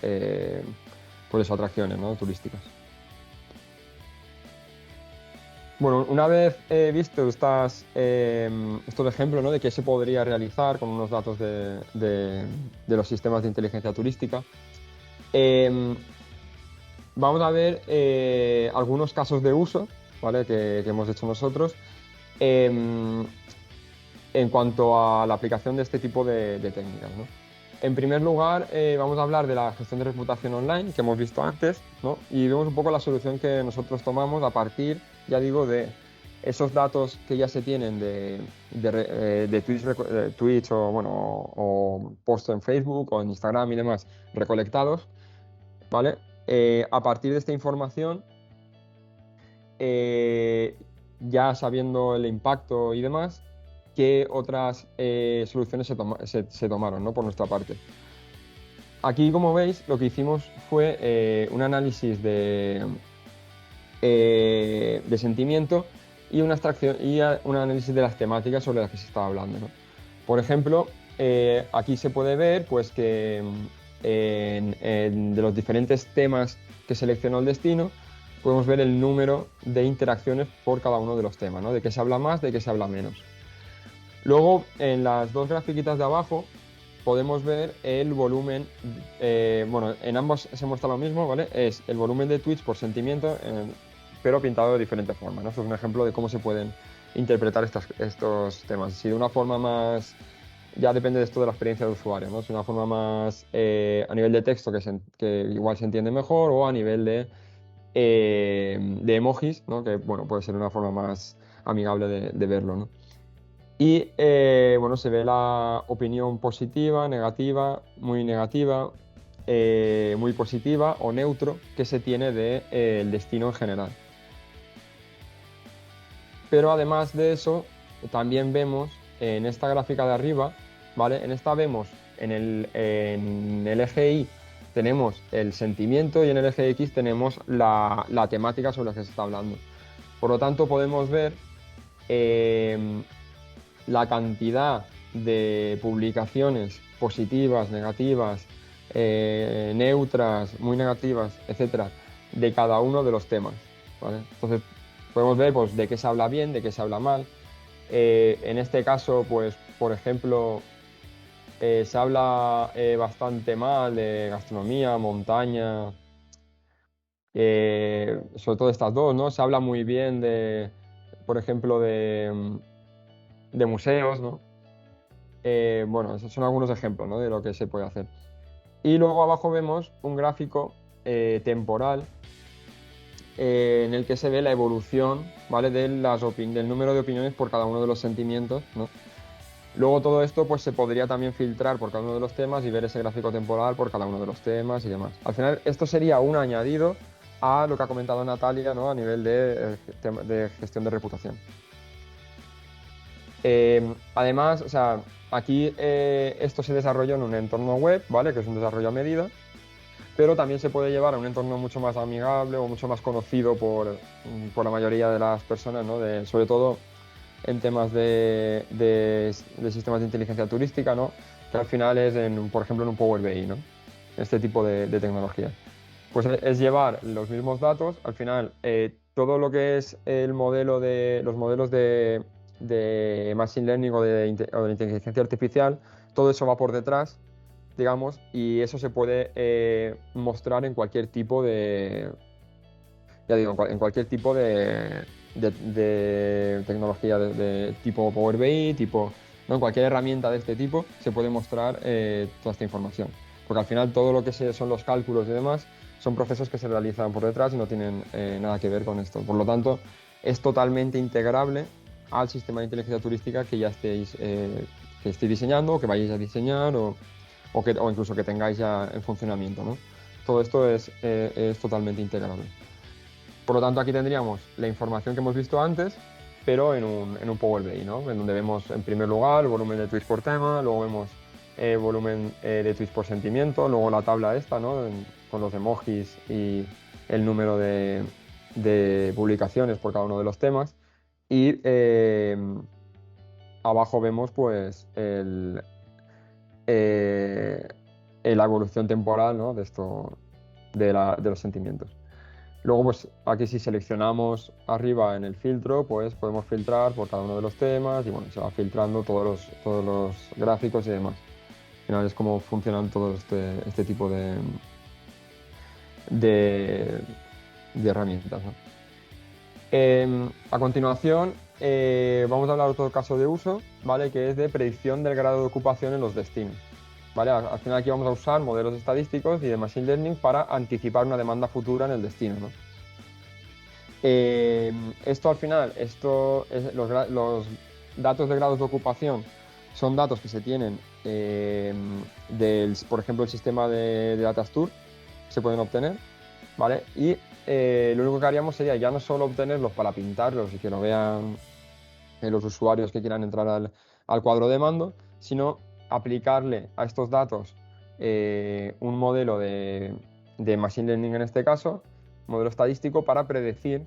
pues eso, atracciones, ¿no? Turísticas. Bueno, una vez visto estos ejemplos, ¿no? De qué se podría realizar con unos datos de los sistemas de inteligencia turística, eh, vamos a ver algunos casos de uso, ¿vale? que hemos hecho nosotros eh, en cuanto a la aplicación de este tipo de técnicas, ¿no? En primer lugar, vamos a hablar de la gestión de reputación online que hemos visto antes, ¿no? Y vemos un poco la solución que nosotros tomamos a partir, ya digo, de esos datos que ya se tienen de tweets o, bueno, o posts en Facebook o en Instagram y demás recolectados, ¿vale? A partir de esta información, ya sabiendo el impacto y demás, qué otras soluciones se tomaron, ¿no? Por nuestra parte. Aquí, como veis, lo que hicimos fue un análisis de sentimiento y una extracción y un análisis de las temáticas sobre las que se estaba hablando, ¿no? Por ejemplo, aquí se puede ver pues, que de los diferentes temas que seleccionó el destino, podemos ver el número de interacciones por cada uno de los temas, ¿no? De qué se habla más, de qué se habla menos. Luego, en las dos grafiquitas de abajo, podemos ver el volumen, bueno, en ambos se muestra lo mismo, ¿vale? Es el volumen de tweets por sentimiento, pero pintado de diferente forma, ¿no? Esto es un ejemplo de cómo se pueden interpretar estos temas. Si de una forma más, ya depende de esto de la experiencia de usuario, ¿no? Si de una forma más a nivel de texto que igual se entiende mejor o a nivel de emojis, ¿no? Que, bueno, puede ser una forma más amigable de verlo, ¿no? Y bueno, se ve la opinión positiva, negativa, muy positiva o neutro que se tiene del destino en general. Pero además de eso, también vemos en esta gráfica de arriba, ¿vale? En esta vemos en el eje Y tenemos el sentimiento y en el eje X tenemos la temática sobre la que se está hablando. Por lo tanto, podemos ver la cantidad de publicaciones positivas, negativas, neutras, muy negativas, etcétera, de cada uno de los temas, ¿vale? Entonces podemos ver pues, de qué se habla bien, de qué se habla mal. En este caso, pues, por ejemplo, se habla bastante mal de gastronomía, montaña, sobre todo estas dos, ¿no? Se habla muy bien por ejemplo, de museos, ¿no? Bueno, esos son algunos ejemplos, ¿no? De lo que se puede hacer. Y luego abajo vemos un gráfico temporal en el que se ve la evolución, ¿vale? Del número de opiniones por cada uno de los sentimientos, ¿no? Luego todo esto pues, se podría también filtrar por cada uno de los temas y ver ese gráfico temporal por cada uno de los temas y demás. Al final esto sería un añadido a lo que ha comentado Natalia, ¿no? A nivel de gestión de reputación. Además, o sea, aquí esto se desarrolla en un entorno web, ¿vale? Que es un desarrollo a medida, pero también se puede llevar a un entorno mucho más amigable o mucho más conocido por la mayoría de las personas, ¿no? Sobre todo en temas de sistemas de inteligencia turística, ¿no? Que al final es, por ejemplo, en un Power BI, ¿no? Este tipo de tecnología. Pues es llevar los mismos datos, al final todo lo que es los modelos de Machine Learning o de inteligencia artificial, todo eso va por detrás, digamos, y eso se puede mostrar en cualquier tipo ya digo, en cualquier tipo de tecnología de tipo Power BI, ¿no? En cualquier herramienta de este tipo se puede mostrar toda esta información. Porque al final todo lo que son los cálculos y demás son procesos que se realizan por detrás y no tienen nada que ver con esto. Por lo tanto, es totalmente integrable al sistema de inteligencia turística que ya estéis diseñando o que vayáis a diseñar o incluso que tengáis ya en funcionamiento, ¿no? todo esto es totalmente integrable. Por lo tanto, aquí tendríamos la información que hemos visto antes, pero en un Power BI, ¿no? En donde vemos en primer lugar el volumen de tweets por tema, luego vemos el volumen de tweets por sentimiento, luego la tabla esta, ¿no? Con los emojis y el número de publicaciones por cada uno de los temas. Y abajo vemos pues la evolución temporal, ¿no? De esto, de los sentimientos. Luego, pues aquí si seleccionamos arriba en el filtro, pues podemos filtrar por cada uno de los temas y bueno, se va filtrando todos los gráficos y demás. Al final es como funcionan todo este tipo de herramientas, ¿no? A continuación, vamos a hablar de otro caso de uso, ¿vale? Que es de predicción del grado de ocupación en los destinos. ¿Vale? Al final aquí vamos a usar modelos estadísticos y de Machine Learning para anticipar una demanda futura en el destino, ¿no? Esto al final, los datos de grados de ocupación son datos que se tienen por ejemplo, el sistema de Datastour, se pueden obtener, ¿vale? Y lo único que haríamos sería ya no solo obtenerlos para pintarlos y que lo vean los usuarios que quieran entrar al cuadro de mando, sino aplicarle a estos datos un modelo de Machine Learning en este caso, modelo estadístico, para predecir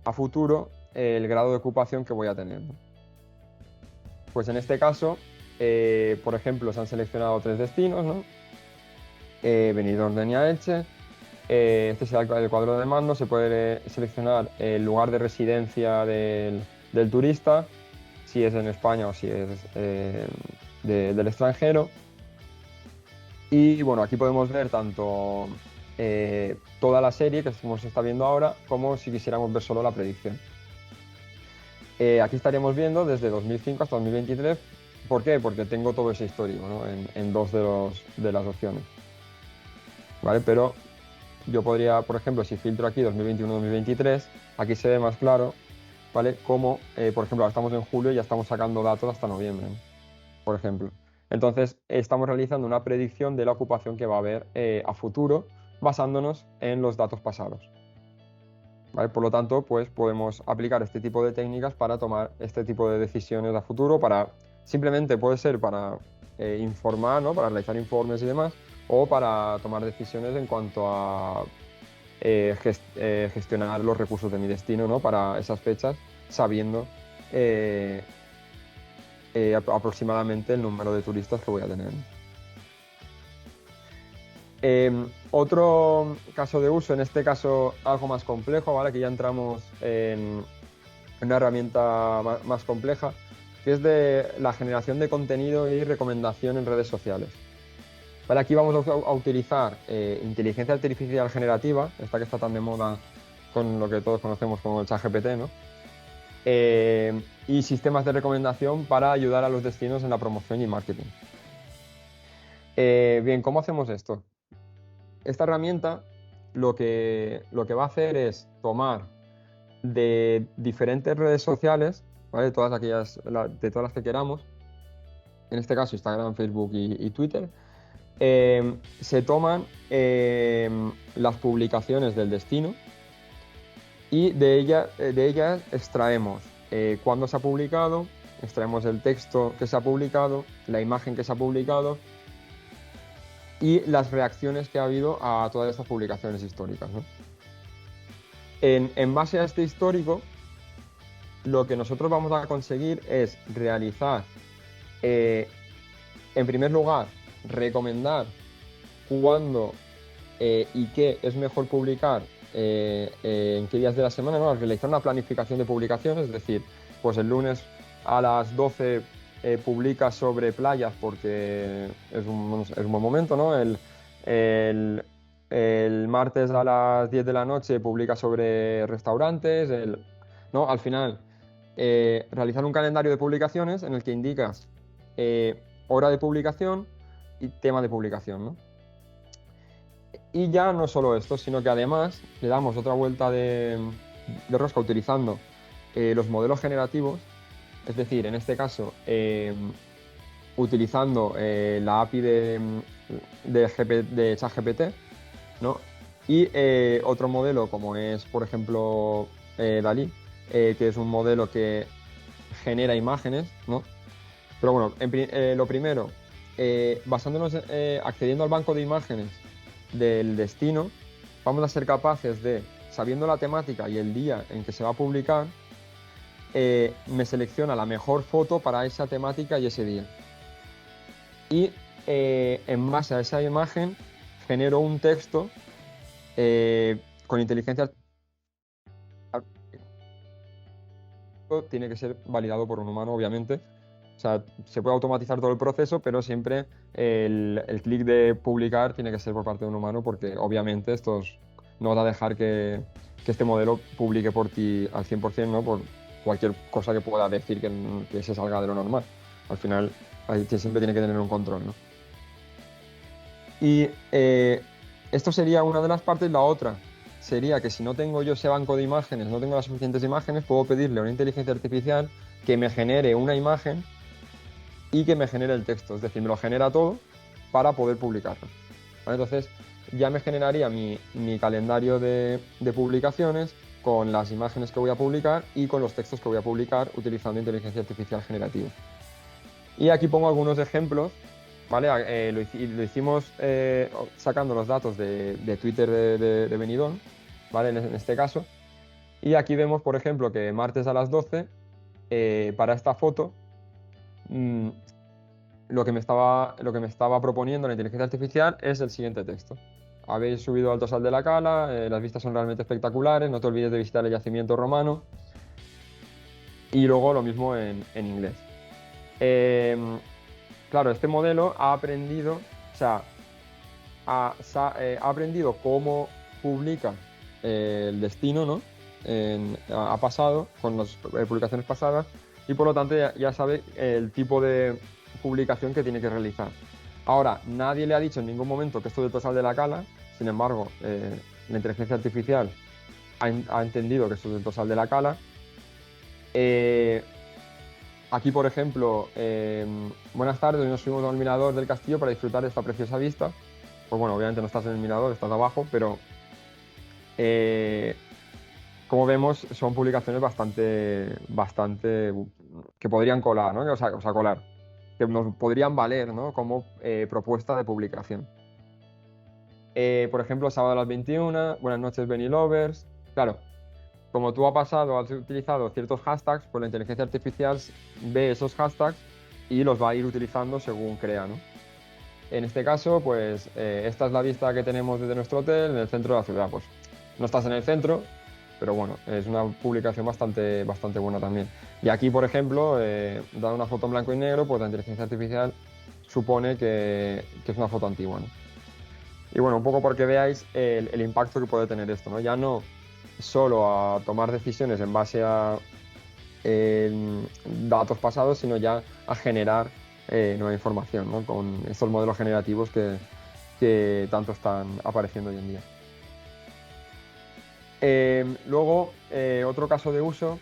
a futuro el grado de ocupación que voy a tener, ¿no? Pues en este caso, por ejemplo, se han seleccionado 3 destinos, ¿no? Benidorm, Denia, Elche. Este será el cuadro de mando. Se puede seleccionar el lugar de residencia del turista, si es en España o si es del extranjero. Y bueno, aquí podemos ver tanto toda la serie que se está viendo ahora, como si quisiéramos ver solo la predicción. Aquí estaríamos viendo desde 2005 hasta 2023. ¿Por qué? Porque tengo todo ese histórico, ¿no? en 2 de las opciones, ¿vale? Pero yo podría, por ejemplo, si filtro aquí 2021-2023, aquí se ve más claro, ¿vale? Como, por ejemplo, ahora estamos en julio y ya estamos sacando datos hasta noviembre, ¿no? Por ejemplo. Entonces, estamos realizando una predicción de la ocupación que va a haber a futuro, basándonos en los datos pasados, ¿vale? Por lo tanto, pues podemos aplicar este tipo de técnicas para tomar este tipo de decisiones a futuro, simplemente puede ser para informar, ¿no? Para realizar informes y demás, o para tomar decisiones en cuanto a gestionar los recursos de mi destino, ¿no? Para esas fechas, sabiendo aproximadamente el número de turistas que voy a tener. Otro caso de uso, en este caso algo más complejo, ¿vale? Aquí ya entramos en una herramienta más compleja, que es de la generación de contenido y recomendación en redes sociales. Vale, aquí vamos a utilizar inteligencia artificial generativa, esta que está tan de moda con lo que todos conocemos como el ChatGPT, ¿no? Y sistemas de recomendación para ayudar a los destinos en la promoción y marketing. Bien, ¿cómo hacemos esto? Esta herramienta lo que va a hacer es tomar de diferentes redes sociales, ¿vale? De todas las que queramos, en este caso Instagram, Facebook y Twitter, se toman las publicaciones del destino y de ellas extraemos cuándo se ha publicado, extraemos el texto que se ha publicado, la imagen que se ha publicado y las reacciones que ha habido a todas estas publicaciones históricas, ¿no? En base a este histórico, lo que nosotros vamos a conseguir es realizar, en primer lugar, recomendar cuándo y qué es mejor publicar, en qué días de la semana, ¿no? Al realizar una planificación de publicaciones, es decir, pues el lunes a las 12 publica sobre playas porque es un buen momento, ¿no? El martes a las 10 de la noche publica sobre restaurantes, ¿no? Al final, realizar un calendario de publicaciones en el que indicas hora de publicación y tema de publicación, ¿no? Y ya no solo esto, sino que además le damos otra vuelta de rosca utilizando los modelos generativos, es decir, en este caso, utilizando la API de ChatGPT, ¿no? Y otro modelo, como es, por ejemplo, Dalí, que es un modelo que genera imágenes, ¿no? Pero bueno, lo primero, basándonos, accediendo al banco de imágenes del destino, vamos a ser capaces de, sabiendo la temática y el día en que se va a publicar, me selecciona la mejor foto para esa temática y ese día. Y en base a esa imagen genero un texto con inteligencia artificial. Tiene que ser validado por un humano, obviamente. O sea, se puede automatizar todo el proceso, pero siempre el clic de publicar tiene que ser por parte de un humano, porque obviamente no vas a dejar que este modelo publique por ti al 100%, ¿no? Por cualquier cosa que pueda decir que se salga de lo normal. Al final, ahí siempre tiene que tener un control, ¿no? Y esto sería una de las partes. La otra sería que si no tengo yo ese banco de imágenes, no tengo las suficientes imágenes, puedo pedirle a una inteligencia artificial que me genere una imagen y que me genere el texto, es decir, me lo genera todo para poder publicarlo. ¿Vale? Entonces ya me generaría mi calendario de publicaciones con las imágenes que voy a publicar y con los textos que voy a publicar utilizando inteligencia artificial generativa. Y aquí pongo algunos ejemplos, ¿vale? Lo hicimos sacando los datos de Twitter de Benidorm, ¿vale? En este caso. Y aquí vemos, por ejemplo, que martes a las 12, para esta foto, lo que me estaba proponiendo la inteligencia artificial es el siguiente texto. Habéis subido al Tosal de la Cala, las vistas son realmente espectaculares, no te olvides de visitar el yacimiento romano. Y luego lo mismo en inglés. Claro, este modelo ha aprendido, o sea, ha aprendido cómo publica el destino, ¿no? Ha pasado con las publicaciones pasadas, y por lo tanto ya sabe el tipo de publicación que tiene que realizar. Ahora, nadie le ha dicho en ningún momento que esto es el Tosal de la Cala. Sin embargo, la inteligencia artificial ha entendido que esto es el Tosal de la Cala. Aquí, por ejemplo, buenas tardes, hoy nos subimos al mirador del castillo para disfrutar de esta preciosa vista. Pues bueno, obviamente no estás en el mirador, estás abajo, pero como vemos, son publicaciones bastante que podrían colar, ¿no? O sea, colar, que nos podrían valer, ¿no? Como propuesta de publicación. Por ejemplo, sábado a las 21, buenas noches, Benny Lovers. Claro, como tú has utilizado ciertos hashtags, pues la inteligencia artificial ve esos hashtags y los va a ir utilizando según crea, ¿no? En este caso, pues esta es la vista que tenemos desde nuestro hotel en el centro de la ciudad. Pues no estás en el centro, pero bueno, es una publicación bastante buena también. Y aquí, por ejemplo, dada una foto en blanco y negro, pues la inteligencia artificial supone que es una foto antigua, ¿no? Y bueno, un poco porque veáis el impacto que puede tener esto, ¿no? Ya no solo a tomar decisiones en base a datos pasados, sino ya a generar nueva información, ¿no? Con estos modelos generativos que tanto están apareciendo hoy en día. Luego, otro caso de uso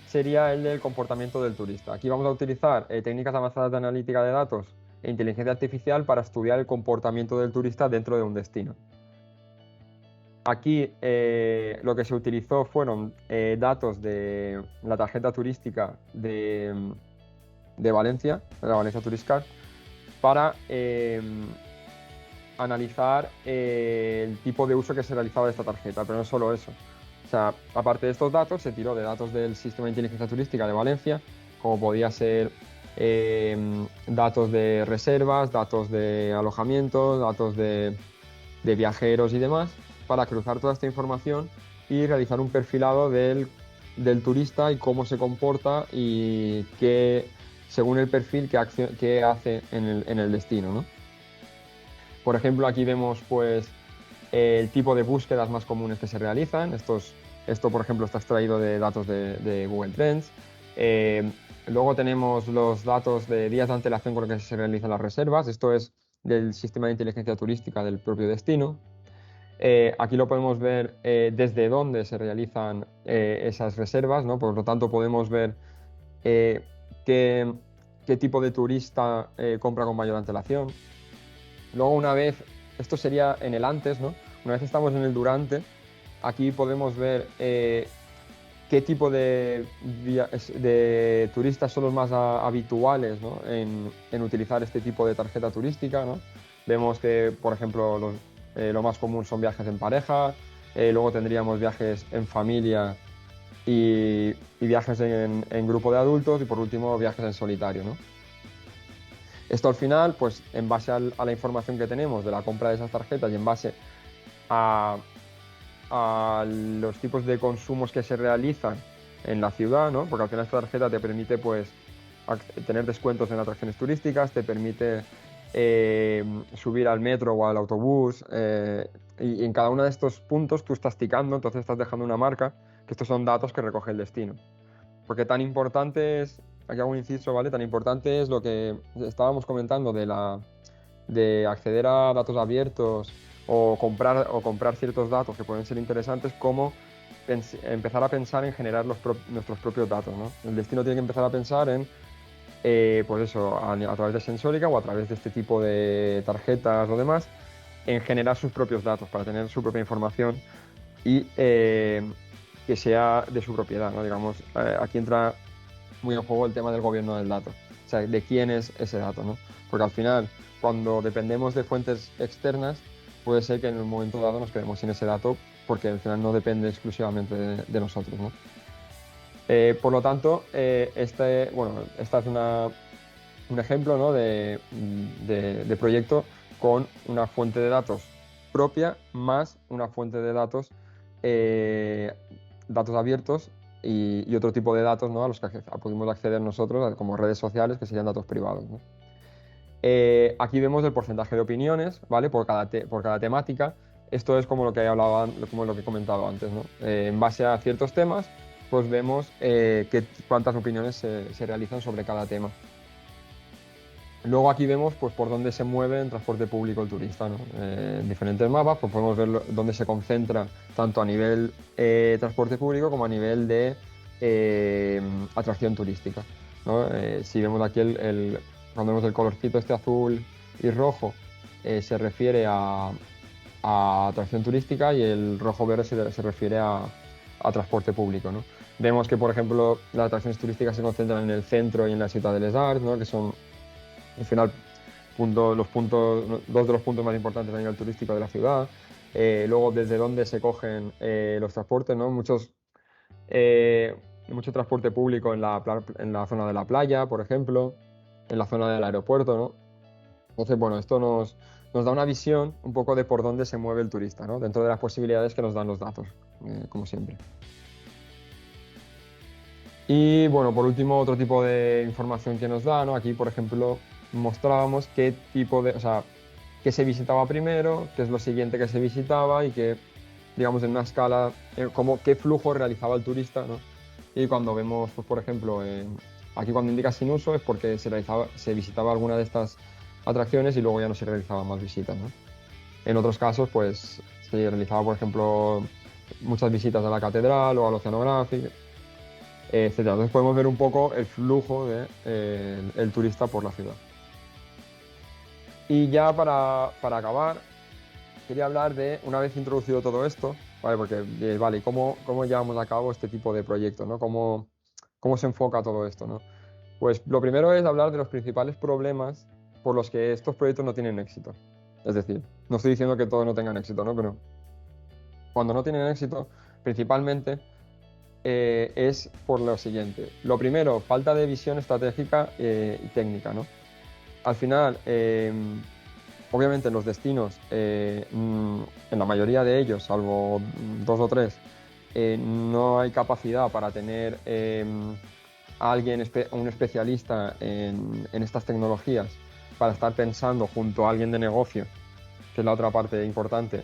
sería el del comportamiento del turista. Aquí vamos a utilizar técnicas avanzadas de analítica de datos e inteligencia artificial para estudiar el comportamiento del turista dentro de un destino. Aquí lo que se utilizó fueron datos de la tarjeta turística de Valencia, de la Valencia Tourist Card, para analizar el tipo de uso que se realizaba de esta tarjeta, pero no solo eso. O sea, aparte de estos datos, se tiró de datos del sistema de inteligencia turística de Valencia, como podía ser datos de reservas, datos de alojamientos, datos de viajeros y demás, para cruzar toda esta información y realizar un perfilado del turista y cómo se comporta y según el perfil, qué hace en el destino, ¿no? Por ejemplo, aquí vemos pues el tipo de búsquedas más comunes que se realizan. Esto, por ejemplo, está extraído de datos de Google Trends. Luego tenemos los datos de días de antelación con los que se realizan las reservas. Esto es del sistema de inteligencia turística del propio destino. Aquí lo podemos ver desde dónde se realizan esas reservas, ¿no? Por lo tanto, podemos ver qué tipo de turista compra con mayor antelación. Luego, esto sería en el antes, ¿no? una vez estamos en el durante, aquí podemos ver qué tipo de turistas son los más habituales, ¿no? en utilizar este tipo de tarjeta turística, ¿no? Vemos que, por ejemplo, lo más común son viajes en pareja, luego tendríamos viajes en familia y viajes en grupo de adultos y por último viajes en solitario, ¿no? Esto al final, pues en base a la información que tenemos de la compra de esas tarjetas y en base a los tipos de consumos que se realizan en la ciudad, ¿no? Porque al final esta tarjeta te permite pues tener descuentos en atracciones turísticas, te permite subir al metro o al autobús y en cada uno de estos puntos tú estás ticando, entonces estás dejando una marca, que estos son datos que recoge el destino. Porque tan importante es, aquí hago un inciso, ¿vale? Tan importante es lo que estábamos comentando de acceder a datos abiertos o comprar ciertos datos que pueden ser interesantes, como empezar a pensar en generar nuestros propios datos, ¿no? El destino tiene que empezar a pensar en, pues eso, a través de Sensorica o a través de este tipo de tarjetas o demás, en generar sus propios datos para tener su propia información y que sea de su propiedad, ¿no? Digamos, aquí entra muy en juego el tema del gobierno del dato, o sea, de quién es ese dato, ¿no? Porque al final, cuando dependemos de fuentes externas, puede ser que en un momento dado nos quedemos sin ese dato porque al final no depende exclusivamente de nosotros, ¿no? Por lo tanto, esta es un ejemplo, ¿no? de proyecto con una fuente de datos propia más una fuente de datos, datos abiertos y otro tipo de datos, ¿no? a los que pudimos acceder nosotros, como redes sociales, que serían datos privados, ¿no? Aquí vemos el porcentaje de opiniones, ¿vale? Por cada temática. Esto es como lo que he hablado, como lo que he comentado antes, ¿no? En base a ciertos temas, pues vemos cuántas opiniones se realizan sobre cada tema. Luego aquí vemos pues, por dónde se mueve en transporte público el turista, ¿no? En diferentes mapas pues podemos ver dónde se concentra tanto a nivel transporte público como a nivel de atracción turística, ¿no? Si vemos aquí cuando vemos el colorcito este azul y rojo, se refiere a atracción turística y el rojo verde se refiere a transporte público, ¿no? Vemos que, por ejemplo, las atracciones turísticas se concentran en el centro y en la Ciutat de les Arts, ¿no? Que son, al final, dos de los puntos más importantes a nivel turístico de la ciudad. Luego, desde dónde se cogen los transportes, ¿no? Mucho transporte público en la zona de la playa, por ejemplo, en la zona del aeropuerto, ¿no? Entonces, bueno, esto nos da una visión un poco de por dónde se mueve el turista, ¿no? Dentro de las posibilidades que nos dan los datos, como siempre. Y bueno, por último, otro tipo de información que nos da, ¿no? Aquí, por ejemplo, mostrábamos qué se visitaba primero, qué es lo siguiente que se visitaba y qué, digamos, en una escala, qué flujo realizaba el turista, ¿no? Y cuando vemos, pues, por ejemplo, aquí cuando indica sin uso es porque se visitaba alguna de estas atracciones y luego ya no se realizaban más visitas, ¿no? En otros casos, pues, se realizaba, por ejemplo, muchas visitas a la catedral o al oceanográfico, etcétera. Entonces podemos ver un poco el flujo del turista por la ciudad. Y ya para acabar, quería hablar de, una vez introducido todo esto, ¿vale? Porque, vale, ¿cómo llevamos a cabo este tipo de proyectos, ¿no? ¿Cómo se enfoca todo esto, ¿no? Pues lo primero es hablar de los principales problemas por los que estos proyectos no tienen éxito. Es decir, no estoy diciendo que todos no tengan éxito, ¿no? Pero cuando no tienen éxito, principalmente es por lo siguiente. Lo primero, falta de visión estratégica y técnica, ¿no? Al final, obviamente en los destinos, en la mayoría de ellos, salvo 2 o 3, no hay capacidad para tener a alguien, un especialista en estas tecnologías, para estar pensando junto a alguien de negocio, que es la otra parte importante,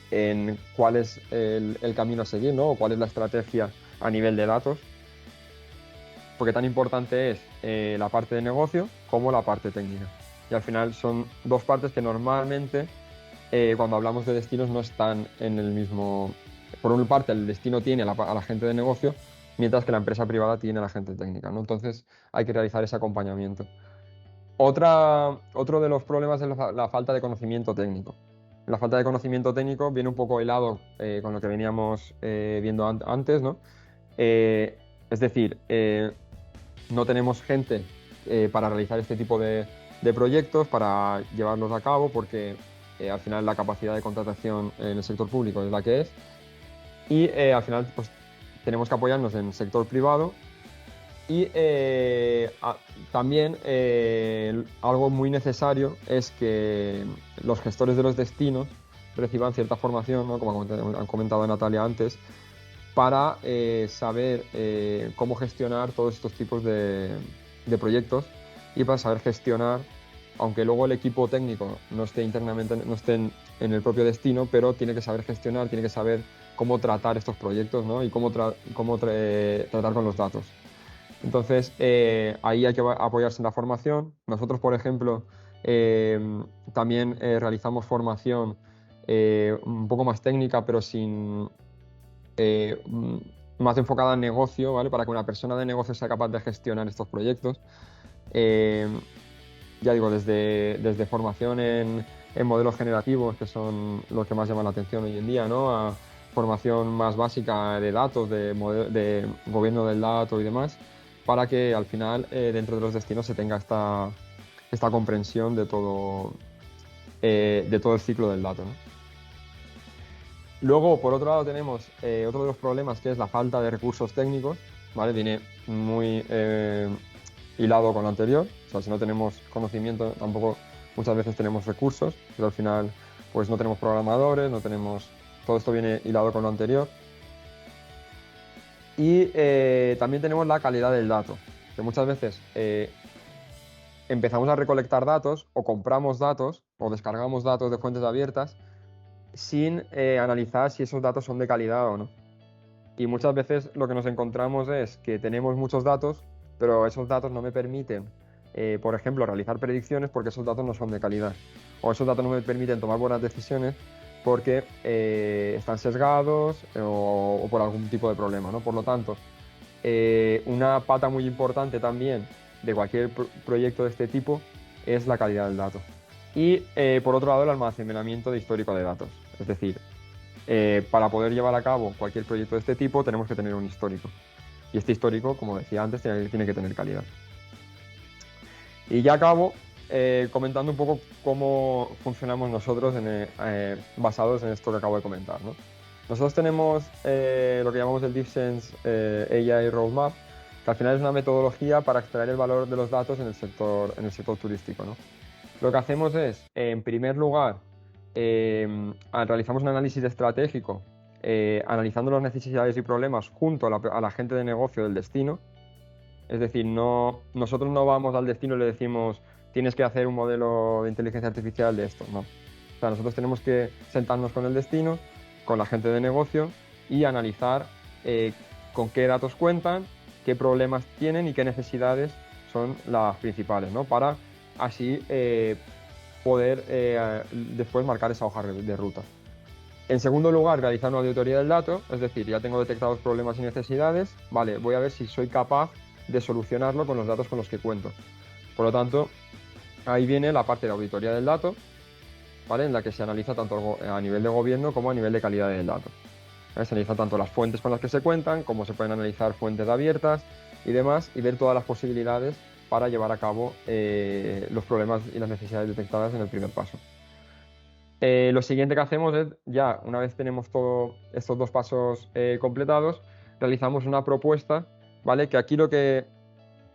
en cuál es el camino a seguir, ¿no? O cuál es la estrategia a nivel de datos, porque tan importante es la parte de negocio como la parte técnica. Y al final son dos partes que normalmente cuando hablamos de destinos no están en el mismo... Por una parte el destino tiene a la gente de negocio, mientras que la empresa privada tiene a la gente técnica, ¿no? Entonces hay que realizar ese acompañamiento. Otro de los problemas es la falta de conocimiento técnico. la falta de conocimiento técnico viene un poco hilado con lo que veníamos viendo antes, ¿no? Es decir, no tenemos gente para realizar este tipo de proyectos, para llevarlos a cabo, porque al final la capacidad de contratación en el sector público es la que es, y al final pues, tenemos que apoyarnos en el sector privado. Y también algo muy necesario es que los gestores de los destinos reciban cierta formación, ¿no? Como han comentado Natalia antes, para saber cómo gestionar todos estos tipos de proyectos y para saber gestionar, aunque luego el equipo técnico no esté internamente, no esté en el propio destino, pero tiene que saber gestionar, tiene que saber cómo tratar estos proyectos, ¿no? Y cómo tratar con los datos. Entonces, ahí hay que apoyarse en la formación. Nosotros, por ejemplo, también realizamos formación un poco más técnica, pero más enfocada en negocio, ¿vale? Para que una persona de negocio sea capaz de gestionar estos proyectos. Ya digo, desde formación en modelos generativos, que son los que más llaman la atención hoy en día, ¿no? A formación más básica de datos, de gobierno del dato y demás, para que al final dentro de los destinos se tenga esta comprensión de todo el ciclo del dato, ¿no? Luego, por otro lado, tenemos otro de los problemas, que es la falta de recursos técnicos, ¿vale? Viene muy hilado con lo anterior. O sea, si no tenemos conocimiento, tampoco muchas veces tenemos recursos, pero al final pues no tenemos programadores, no tenemos... Todo esto viene hilado con lo anterior. Y también tenemos la calidad del dato, que muchas veces empezamos a recolectar datos o compramos datos o descargamos datos de fuentes abiertas sin analizar si esos datos son de calidad o no. Y muchas veces lo que nos encontramos es que tenemos muchos datos, pero esos datos no me permiten, por ejemplo, realizar predicciones porque esos datos no son de calidad. O esos datos no me permiten tomar buenas decisiones porque están sesgados o por algún tipo de problema, ¿no? Por lo tanto, una pata muy importante también de cualquier proyecto de este tipo es la calidad del dato. Y por otro lado, el almacenamiento de histórico de datos. Es decir, para poder llevar a cabo cualquier proyecto de este tipo tenemos que tener un histórico. Y este histórico, como decía antes, tiene que tener calidad. Y ya acabo comentando un poco cómo funcionamos nosotros basados en esto que acabo de comentar, ¿no? Nosotros tenemos lo que llamamos el DeepSense AI Roadmap, que al final es una metodología para extraer el valor de los datos en el sector turístico, ¿no? Lo que hacemos es, en primer lugar, realizamos un análisis estratégico, analizando las necesidades y problemas junto a la gente de negocio del destino. Es decir, nosotros no vamos al destino y le decimos tienes que hacer un modelo de inteligencia artificial de esto, no. O sea, nosotros tenemos que sentarnos con el destino, con la gente de negocio y analizar con qué datos cuentan, qué problemas tienen y qué necesidades son las principales, ¿no? Para así poder después marcar esa hoja de ruta. En segundo lugar, realizar una auditoría del dato, es decir, ya tengo detectados problemas y necesidades, vale, voy a ver si soy capaz de solucionarlo con los datos con los que cuento. Por lo tanto, ahí viene la parte de auditoría del dato, ¿vale? En la que se analiza tanto a nivel de gobierno como a nivel de calidad del dato. Se analiza tanto las fuentes con las que se cuentan, como se pueden analizar fuentes abiertas y demás, y ver todas las posibilidades para llevar a cabo los problemas y las necesidades detectadas en el primer paso. Lo siguiente que hacemos es, ya una vez tenemos todos estos dos pasos completados, realizamos una propuesta, ¿vale? Que aquí lo que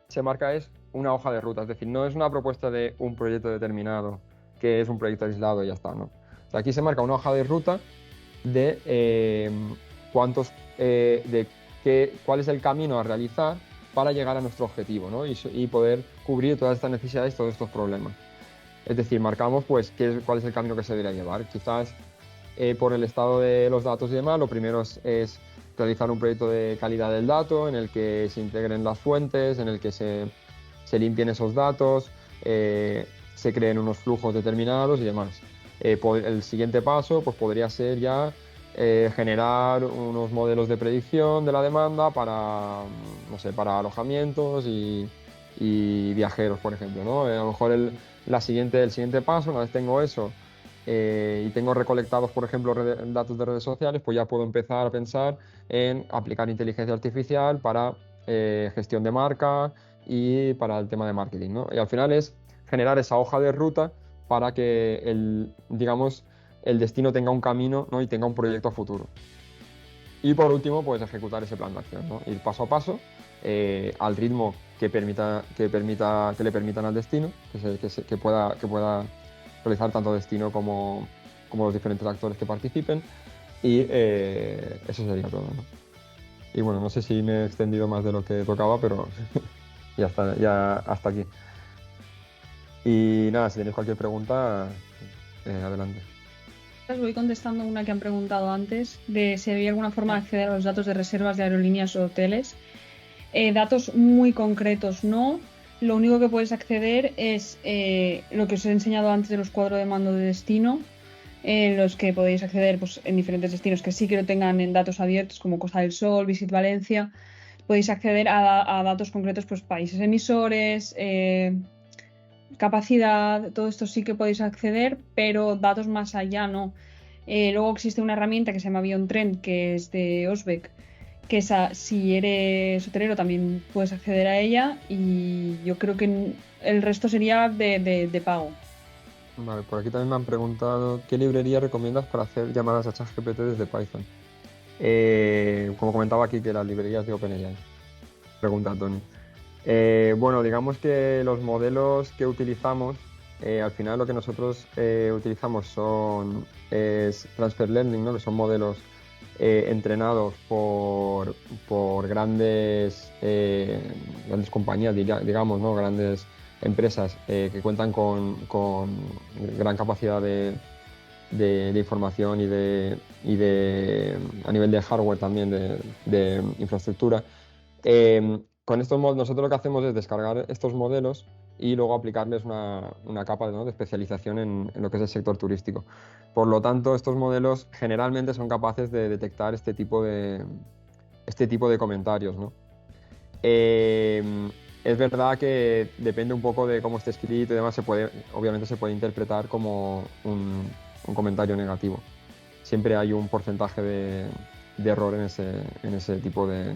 se marca es una hoja de ruta, es decir, no es una propuesta de un proyecto determinado, que es un proyecto aislado y ya está, ¿no? O sea, aquí se marca una hoja de ruta de cuál es el camino a realizar para llegar a nuestro objetivo, ¿no? Y poder cubrir todas estas necesidades, todos estos problemas. Es decir, marcamos pues cuál es el camino que se debería llevar. Quizás por el estado de los datos y demás, lo primero es realizar un proyecto de calidad del dato en el que se integren las fuentes, en el que se limpien esos datos, se creen unos flujos determinados y demás. El siguiente paso pues, podría ser ya generar unos modelos de predicción de la demanda para, no sé, para alojamientos y viajeros, por ejemplo, ¿no? A lo mejor el siguiente paso, una vez tengo eso, y tengo recolectados, por ejemplo, datos de redes sociales, pues ya puedo empezar a pensar en aplicar inteligencia artificial para gestión de marca y para el tema de marketing, ¿no? Y al final es generar esa hoja de ruta para que digamos, el destino tenga un camino, ¿no? Y tenga un proyecto a futuro. Y por último, pues ejecutar ese plan de acción, ¿no? Ir paso a paso, al ritmo que le permitan al destino, que pueda realizar tanto destino como los diferentes actores que participen. Y eso sería todo, ¿no? Y bueno, no sé si me he extendido más de lo que tocaba, pero ya hasta aquí. Y nada, si tenéis cualquier pregunta, adelante. Os voy contestando una que han preguntado antes, de si había alguna forma de acceder a los datos de reservas de aerolíneas o hoteles. Datos muy concretos, no. Lo único que puedes acceder es lo que os he enseñado antes de los cuadros de mando de destino, en los que podéis acceder pues, en diferentes destinos que sí que lo tengan en datos abiertos, como Costa del Sol, Visit Valencia. Podéis acceder a datos concretos, pues países emisores, capacidad, todo esto sí que podéis acceder, pero datos más allá no. Luego existe una herramienta que se llama Beyond que es de Osbeck, que esa, si eres hotelero también puedes acceder a ella, y yo creo que el resto sería de pago. Vale, por aquí también me han preguntado ¿qué librería recomiendas para hacer llamadas a ChatGPT desde Python? Como comentaba aquí, que las librerías de OpenAI. Pregunta Tony. Bueno, digamos que los modelos que utilizamos, al final lo que nosotros utilizamos es Transfer Learning, ¿no? Que son modelos entrenados por grandes compañías, digamos, ¿no? Grandes empresas que cuentan con gran capacidad de información y a nivel de hardware también, de infraestructura. Con estos modelos nosotros lo que hacemos es descargar estos modelos y luego aplicarles una capa, ¿no? de especialización en lo que es el sector turístico. Por lo tanto, estos modelos generalmente son capaces de detectar este tipo de comentarios, ¿no? Es verdad que depende un poco de cómo esté escrito y demás, obviamente se puede interpretar como un comentario negativo. Siempre hay un porcentaje de error en ese tipo de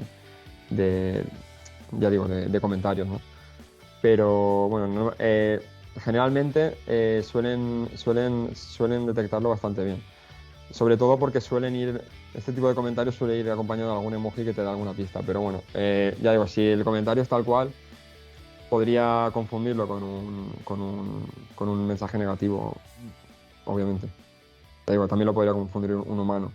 comentarios, ¿no? Pero bueno, generalmente suelen detectarlo bastante bien. Sobre todo porque este tipo de comentarios suele ir acompañado de algún emoji que te da alguna pista. Pero bueno, ya digo, si el comentario es tal cual, podría confundirlo con un mensaje negativo, obviamente. Ya digo, también lo podría confundir un humano.